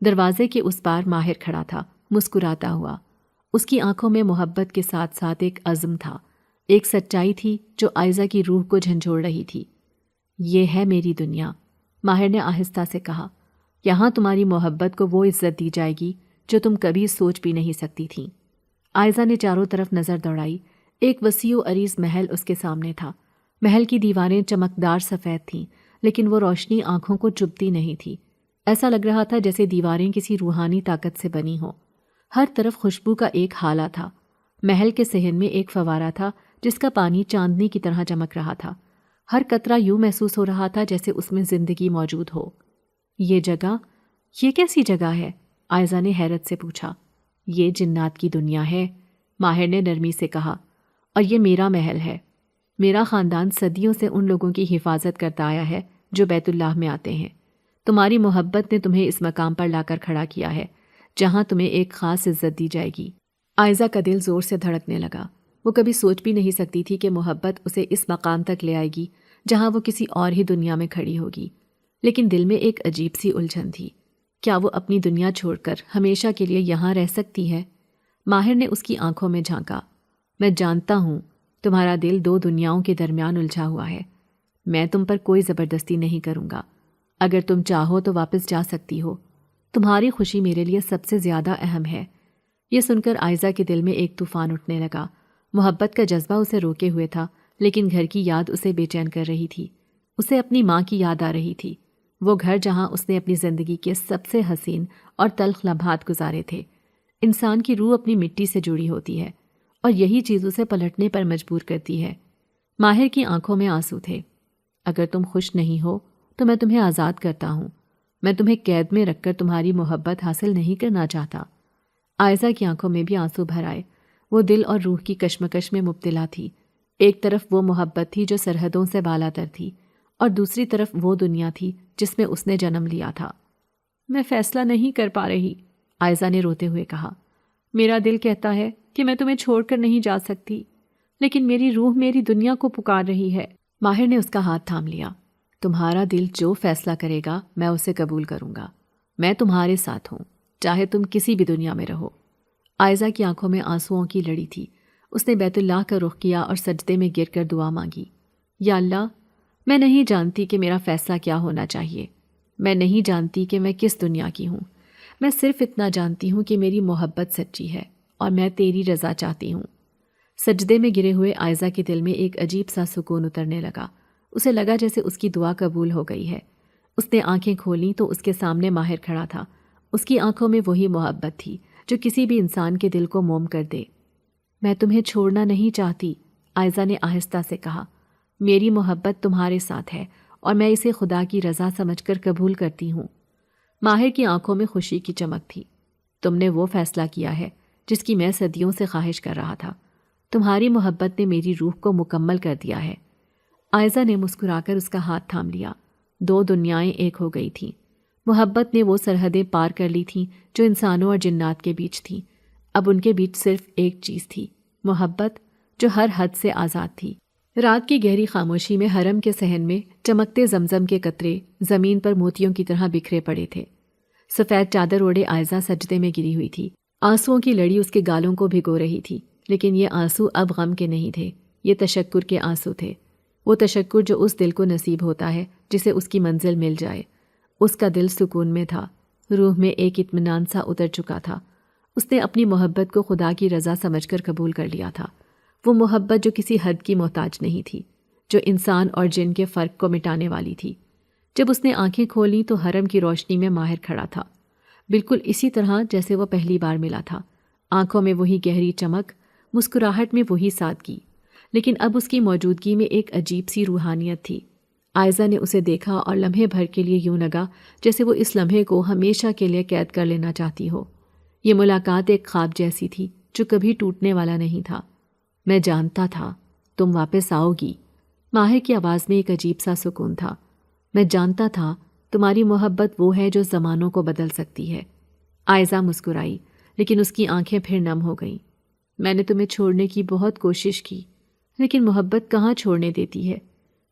S1: دروازے کے اس پار ماہر کھڑا تھا، مسکراتا ہوا۔ اس کی آنکھوں میں محبت کے ساتھ ساتھ ایک عزم تھا، ایک سچائی تھی جو آئزہ کی روح کو جھنجھوڑ رہی تھی۔ یہ ہے میری دنیا، ماہر نے آہستہ سے کہا۔ یہاں تمہاری محبت کو وہ عزت دی جائے گی جو تم کبھی سوچ بھی نہیں سکتی تھیں۔ آئزہ نے چاروں طرف نظر دوڑائی۔ ایک وسیع و عریض محل اس کے سامنے تھا۔ محل کی دیواریں چمکدار سفید تھیں، لیکن وہ روشنی آنکھوں کو چبھتی نہیں تھی۔ ایسا لگ رہا تھا جیسے دیواریں کسی روحانی طاقت سے بنی ہوں۔ ہر طرف خوشبو کا ایک حالہ تھا۔ محل کے صحن میں ایک فوارہ تھا جس کا پانی چاندنی کی طرح چمک رہا تھا۔ ہر قطرہ یوں محسوس ہو رہا تھا جیسے اس میں زندگی موجود ہو۔ یہ جگہ، یہ کیسی جگہ ہے؟ آئزہ نے حیرت سے پوچھا۔ یہ جنات کی دنیا ہے، ماہر نے نرمی سے کہا، اور یہ میرا محل ہے۔ میرا خاندان صدیوں سے ان لوگوں کی حفاظت کرتا آیا ہے جو بیت اللہ میں آتے ہیں۔ تمہاری محبت نے تمہیں اس مقام پر لا کر کھڑا کیا ہے، جہاں تمہیں ایک خاص عزت دی جائے گی۔ عائزہ کا دل زور سے دھڑکنے لگا۔ وہ کبھی سوچ بھی نہیں سکتی تھی کہ محبت اسے اس مقام تک لے آئے گی جہاں وہ کسی اور ہی دنیا میں کھڑی ہوگی، لیکن دل میں ایک عجیب سی الجھن تھی۔ کیا وہ اپنی دنیا چھوڑ کر ہمیشہ کے لیے یہاں رہ سکتی ہے؟ ماہر نے اس کی آنکھوں میں جھانکا۔ میں جانتا ہوں تمہارا دل دو دنیاؤں کے درمیان الجھا ہوا ہے۔ میں تم پر کوئی زبردستی نہیں کروں گا۔ اگر تم چاہو تو واپس جا سکتی ہو۔ تمہاری خوشی میرے لیے سب سے زیادہ اہم ہے۔ یہ سن کر عائزہ کے دل میں ایک طوفان اٹھنے لگا۔ محبت کا جذبہ اسے روکے ہوئے تھا، لیکن گھر کی یاد اسے بے چین کر رہی تھی۔ اسے اپنی ماں کی یاد آ رہی تھی، وہ گھر جہاں اس نے اپنی زندگی کے سب سے حسین اور تلخ لمحات گزارے تھے۔ انسان کی روح اپنی مٹی سے جڑی ہوتی ہے اور یہی چیز اسے پلٹنے پر مجبور کرتی ہے۔ ماہر کی آنکھوں میں آنسو تھے۔ اگر تم خوش نہیں ہو تو میں تمہیں آزاد کرتا ہوں۔ میں تمہیں قید میں رکھ کر تمہاری محبت حاصل نہیں کرنا چاہتا۔ عائزہ کی آنکھوں میں بھی آنسو بھر آئے۔ وہ دل اور روح کی کشمکش میں مبتلا تھی۔ ایک طرف وہ محبت تھی جو سرحدوں سے بالاتر تھی، اور دوسری طرف وہ دنیا تھی جس میں اس نے جنم لیا تھا۔ میں فیصلہ نہیں کر پا رہی، عائزہ نے روتے ہوئے کہا۔ میرا دل کہتا ہے کہ میں تمہیں چھوڑ کر نہیں جا سکتی، لیکن میری روح میری دنیا کو پکار رہی ہے۔ ماہر نے اس کا ہاتھ تھام لیا۔ تمہارا دل جو فیصلہ کرے گا میں اسے قبول کروں گا۔ میں تمہارے ساتھ ہوں، چاہے تم کسی بھی دنیا میں رہو۔ عائزہ کی آنکھوں میں آنسوؤں کی لڑی تھی۔ اس نے بیت اللہ کا رخ کیا اور سجدے میں گر کر دعا مانگی۔ یا اللہ، میں نہیں جانتی کہ میرا فیصلہ کیا ہونا چاہیے۔ میں نہیں جانتی کہ میں کس دنیا کی ہوں۔ میں صرف اتنا جانتی ہوں کہ میری محبت سچی ہے اور میں تیری رضا چاہتی ہوں۔ سجدے میں گرے ہوئے عائزہ کے دل میں ایک عجیب سا سکون اترنے لگا۔ اسے لگا جیسے اس کی دعا قبول ہو گئی ہے۔ اس نے آنکھیں کھولیں تو اس کے سامنے ماہر کھڑا تھا۔ اس کی آنکھوں میں وہی محبت تھی جو کسی بھی انسان کے دل کو موم کر دے۔ میں تمہیں چھوڑنا نہیں چاہتی، عائزہ نے آہستہ سے کہا۔ میری محبت تمہارے ساتھ ہے اور میں اسے خدا کی رضا سمجھ کر قبول کرتی ہوں۔ ماہر کی آنکھوں میں خوشی کی چمک تھی۔ تم نے وہ فیصلہ کیا ہے جس کی میں صدیوں سے خواہش کر رہا تھا۔ تمہاری محبت نے میری روح کو مکمل کر دیا ہے۔ عائزہ نے مسکرا کر اس کا ہاتھ تھام لیا۔ دو دنیائیں ایک ہو گئی تھیں۔ محبت نے وہ سرحدیں پار کر لی تھیں جو انسانوں اور جنات کے بیچ تھیں۔ اب ان کے بیچ صرف ایک چیز تھی، محبت جو ہر حد سے آزاد تھی۔ رات کی گہری خاموشی میں حرم کے صحن میں چمکتے زمزم کے قطرے زمین پر موتیوں کی طرح بکھرے پڑے تھے۔ سفید چادر اوڑھے عائزہ سجدے میں گری ہوئی تھی۔ آنسوؤں کی لڑی اس کے گالوں کو بھگو رہی تھی، لیکن یہ آنسو اب غم کے نہیں تھے، یہ تشکر کے آنسو تھے۔ وہ تشکر جو اس دل کو نصیب ہوتا ہے جسے اس کی منزل مل جائے۔ اس کا دل سکون میں تھا، روح میں ایک اطمینان سا اتر چکا تھا۔ اس نے اپنی محبت کو خدا کی رضا سمجھ کر قبول کر لیا تھا۔ وہ محبت جو کسی حد کی محتاج نہیں تھی، جو انسان اور جن کے فرق کو مٹانے والی تھی۔ جب اس نے آنکھیں کھولیں تو حرم کی روشنی میں ماہر کھڑا تھا، بالکل اسی طرح جیسے وہ پہلی بار ملا تھا۔ آنکھوں میں وہی گہری چمک، مسکراہٹ میں وہی سادگی، لیکن اب اس کی موجودگی میں ایک عجیب سی روحانیت تھی۔ عائزہ نے اسے دیکھا اور لمحے بھر کے لیے یوں لگا جیسے وہ اس لمحے کو ہمیشہ کے لیے قید کر لینا چاہتی ہو۔ یہ ملاقات ایک خواب جیسی تھی جو کبھی ٹوٹنے والا نہیں تھا۔ میں جانتا تھا تم واپس آؤ گی۔ ماہر کی آواز میں ایک عجیب سا سکون تھا۔ میں جانتا تھا تمہاری محبت وہ ہے جو زمانوں کو بدل سکتی ہے۔ عائزہ مسکرائی، لیکن اس کی آنکھیں پھر نم ہو گئیں۔ میں نے تمہیں چھوڑنے کی بہت کوشش کی، لیکن محبت کہاں چھوڑنے دیتی ہے۔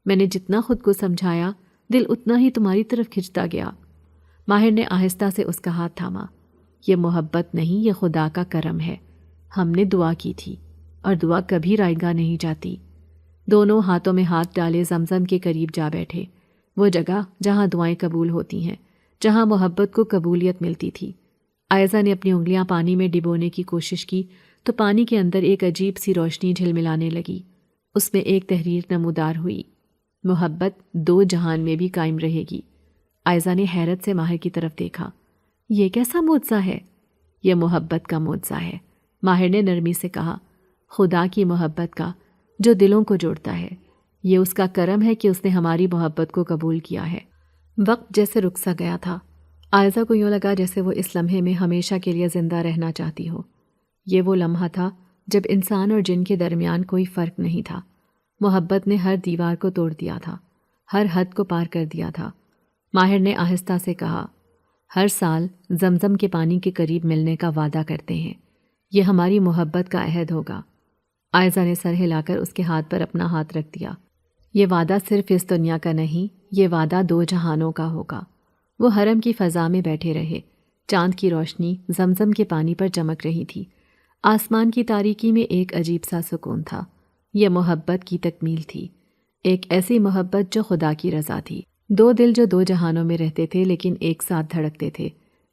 S1: میں نے جتنا خود کو سمجھایا، دل اتنا ہی تمہاری طرف کھنچتا گیا۔ ماہر نے آہستہ سے اس کا ہاتھ تھاما۔ یہ محبت نہیں، یہ خدا کا کرم ہے۔ ہم نے دعا کی تھی اور دعا کبھی رائیگاں نہیں جاتی۔ دونوں ہاتھوں میں ہاتھ ڈالے زمزم کے قریب جا بیٹھے، وہ جگہ جہاں دعائیں قبول ہوتی ہیں، جہاں محبت کو قبولیت ملتی تھی۔ عائزہ نے اپنی انگلیاں پانی میں ڈبونے کی کوشش کی تو پانی کے اندر ایک عجیب سی روشنی جھلملانے لگی۔ اس میں ایک تحریر نمودار ہوئی، محبت دو جہان میں بھی قائم رہے گی۔ عائزہ نے حیرت سے ماہر کی طرف دیکھا۔ یہ کیسا معجزہ ہے؟ یہ محبت کا معجزہ ہے، ماہر نے نرمی سے کہا۔ خدا کی محبت کا جو دلوں کو جوڑتا ہے۔ یہ اس کا کرم ہے کہ اس نے ہماری محبت کو قبول کیا ہے۔ وقت جیسے رک سا گیا تھا۔ عائزہ کو یوں لگا جیسے وہ اس لمحے میں ہمیشہ کے لیے زندہ رہنا چاہتی ہو۔ یہ وہ لمحہ تھا جب انسان اور جن کے درمیان کوئی فرق نہیں تھا۔ محبت نے ہر دیوار کو توڑ دیا تھا، ہر حد کو پار کر دیا تھا۔ ماہر نے آہستہ سے کہا، ہر سال زمزم کے پانی کے قریب ملنے کا وعدہ کرتے ہیں۔ یہ ہماری محبت کا عہد ہوگا۔ عائزہ نے سر ہلا کر اس کے ہاتھ پر اپنا ہاتھ رکھ دیا۔ یہ وعدہ صرف اس دنیا کا نہیں، یہ وعدہ دو جہانوں کا ہوگا۔ وہ حرم کی فضا میں بیٹھے رہے۔ چاند کی روشنی زمزم کے پانی پر چمک رہی تھی۔ آسمان کی تاریکی میں ایک عجیب سا سکون تھا۔ یہ محبت کی تکمیل تھی، ایک ایسی محبت جو خدا کی رضا تھی۔ دو دل جو دو جہانوں میں رہتے تھے لیکن ایک ساتھ دھڑکتے تھے۔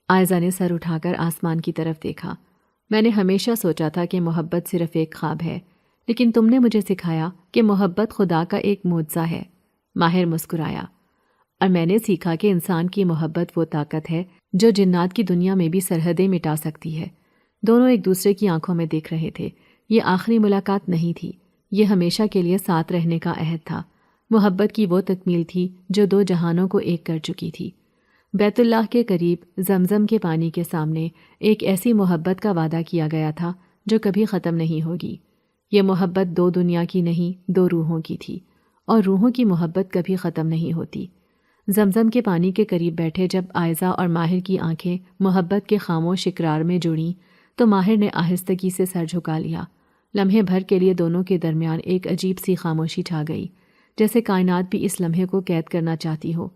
S1: عائزہ نے سر اٹھا کر آسمان کی طرف دیکھا۔ میں نے ہمیشہ سوچا تھا کہ محبت صرف ایک خواب ہے، لیکن تم نے مجھے سکھایا کہ محبت خدا کا ایک معجزہ ہے۔ ماہر مسکرایا۔ اور میں نے سیکھا کہ انسان کی محبت وہ طاقت ہے جو جنات کی دنیا میں بھی سرحدیں مٹا سکتی ہے۔ دونوں ایک دوسرے کی آنکھوں میں دیکھ رہے تھے۔ یہ آخری ملاقات نہیں تھی، یہ ہمیشہ کے لیے ساتھ رہنے کا عہد تھا۔ محبت کی وہ تکمیل تھی جو دو جہانوں کو ایک کر چکی تھی۔ بیت اللہ کے قریب زمزم کے پانی کے سامنے ایک ایسی محبت کا وعدہ کیا گیا تھا جو کبھی ختم نہیں ہوگی۔ یہ محبت دو دنیا کی نہیں، دو روحوں کی تھی، اور روحوں کی محبت کبھی ختم نہیں ہوتی۔ زمزم کے پانی کے قریب بیٹھے جب عائزہ اور ماہر کی آنکھیں محبت کے خاموش اقرار میں جڑیں تو ماہر نے آہستگی سے سر جھکا لیا۔ لمحے بھر کے لیے دونوں کے درمیان ایک عجیب سی خاموشی چھا گئی، جیسے کائنات بھی اس لمحے کو قید کرنا چاہتی ہو۔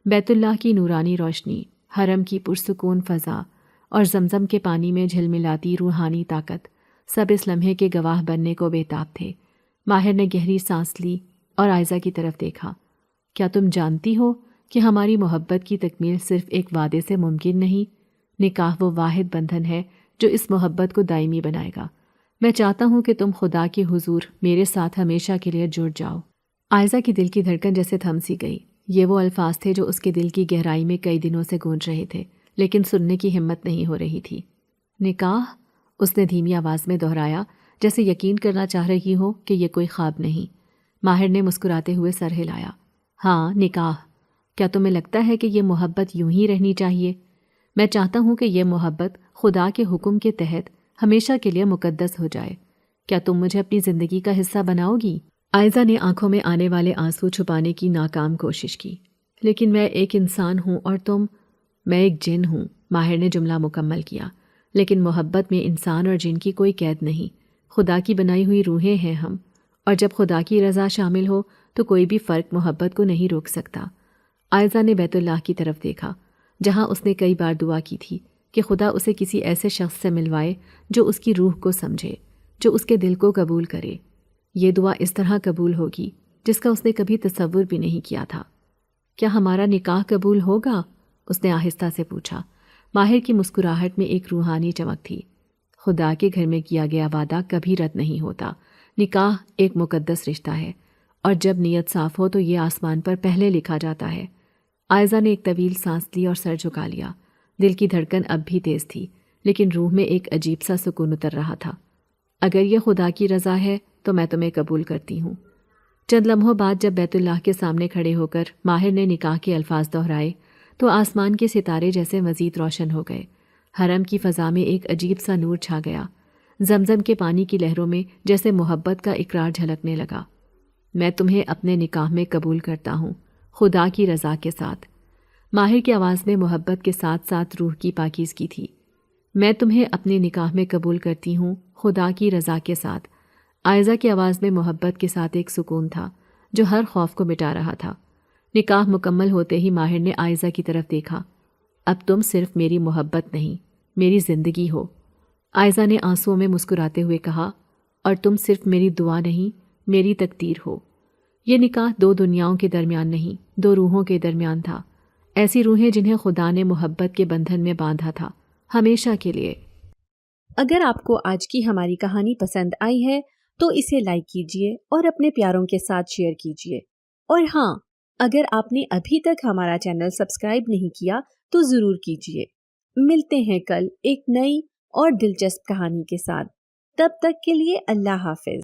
S1: بیت اللہ کی نورانی روشنی، حرم کی پرسکون فضا اور زمزم کے پانی میں جھلملاتی روحانی طاقت، سب اس لمحے کے گواہ بننے کو بےتاب تھے۔ ماہر نے گہری سانس لی اور عائزہ کی طرف دیکھا۔ کیا تم جانتی ہو کہ ہماری محبت کی تکمیل صرف ایک وعدے سے ممکن نہیں؟ نکاح وہ واحد بندھن ہے جو اس محبت کو دائمی بنائے گا۔ میں چاہتا ہوں کہ تم خدا کے حضور میرے ساتھ ہمیشہ کے لیے جڑ جاؤ۔ عائزہ کی دل کی دھڑکن جیسے تھم سی گئی۔ یہ وہ الفاظ تھے جو اس کے دل کی گہرائی میں کئی دنوں سے گونج رہے تھے، لیکن سننے کی ہمت نہیں ہو رہی تھی۔ نکاح؟ اس نے دھیمی آواز میں دہرایا، جیسے یقین کرنا چاہ رہی ہو کہ یہ کوئی خواب نہیں۔ ماہر نے مسکراتے ہوئے سر ہلایا۔ ہاں، نکاح۔ کیا تمہیں لگتا ہے کہ یہ محبت یوں ہی رہنی چاہیے؟ میں چاہتا ہوں کہ یہ محبت خدا کے حکم کے تحت ہمیشہ کے لیے مقدس ہو جائے۔ کیا تم مجھے اپنی زندگی کا حصہ بناؤ گی؟ عائزہ نے آنکھوں میں آنے والے آنسو چھپانے کی ناکام کوشش کی۔ لیکن میں ایک انسان ہوں اور تم… میں ایک جن ہوں، ماہر نے جملہ مکمل کیا۔ لیکن محبت میں انسان اور جن کی کوئی قید نہیں، خدا کی بنائی ہوئی روحیں ہیں ہم، اور جب خدا کی رضا شامل ہو تو کوئی بھی فرق محبت کو نہیں روک سکتا۔ عائزہ نے بیت اللہ کی طرف دیکھا، جہاں اس نے کئی بار دعا کی تھی کہ خدا اسے کسی ایسے شخص سے ملوائے جو اس کی روح کو سمجھے، جو اس کے دل کو قبول کرے۔ یہ دعا اس طرح قبول ہوگی جس کا اس نے کبھی تصور بھی نہیں کیا تھا۔ کیا ہمارا نکاح قبول ہوگا؟ اس نے آہستہ سے پوچھا۔ ماہر کی مسکراہٹ میں ایک روحانی چمک تھی۔ خدا کے گھر میں کیا گیا وعدہ کبھی رد نہیں ہوتا۔ نکاح ایک مقدس رشتہ ہے، اور جب نیت صاف ہو تو یہ آسمان پر پہلے لکھا جاتا ہے۔ عائزہ نے ایک طویل سانس لی اور سر جھکا لیا۔ دل کی دھڑکن اب بھی تیز تھی، لیکن روح میں ایک عجیب سا سکون اتر رہا تھا۔ اگر یہ خدا کی رضا ہے تو میں تمہیں قبول کرتی ہوں۔ چند لمحوں بعد جب بیت اللہ کے سامنے کھڑے ہو کر ماہر نے نکاح کے الفاظ دہرائے تو آسمان کے ستارے جیسے مزید روشن ہو گئے۔ حرم کی فضا میں ایک عجیب سا نور چھا گیا۔ زمزم کے پانی کی لہروں میں جیسے محبت کا اقرار جھلکنے لگا۔ میں تمہیں اپنے نکاح میں قبول کرتا ہوں، خدا کی رضا کے ساتھ۔ ماہر کی آواز میں محبت کے ساتھ ساتھ روح کی پاکیزگی تھی۔ میں تمہیں اپنے نکاح میں قبول کرتی ہوں، خدا کی رضا کے ساتھ۔ عائزہ کی آواز میں محبت کے ساتھ ایک سکون تھا جو ہر خوف کو مٹا رہا تھا۔ نکاح مکمل ہوتے ہی ماہر نے عائزہ کی طرف دیکھا۔ اب تم صرف میری محبت نہیں، میری زندگی ہو۔ عائزہ نے آنسوؤں میں مسکراتے ہوئے کہا، اور تم صرف میری دعا نہیں، میری تقدیر ہو۔ یہ نکاح دو دنیاؤں کے درمیان نہیں، دو روحوں کے درمیان تھا۔ ایسی روحیں جنہیں خدا نے محبت کے بندھن میں باندھا تھا، ہمیشہ کے لیے۔
S2: اگر آپ کو آج کی ہماری کہانی پسند آئی ہے تو اسے لائک کیجیے اور اپنے پیاروں کے ساتھ شیئر کیجیے۔ اور ہاں، اگر آپ نے ابھی تک ہمارا چینل سبسکرائب نہیں کیا تو ضرور کیجیے۔ ملتے ہیں کل ایک نئی اور دلچسپ کہانی کے ساتھ۔ تب تک کے لیے اللہ حافظ۔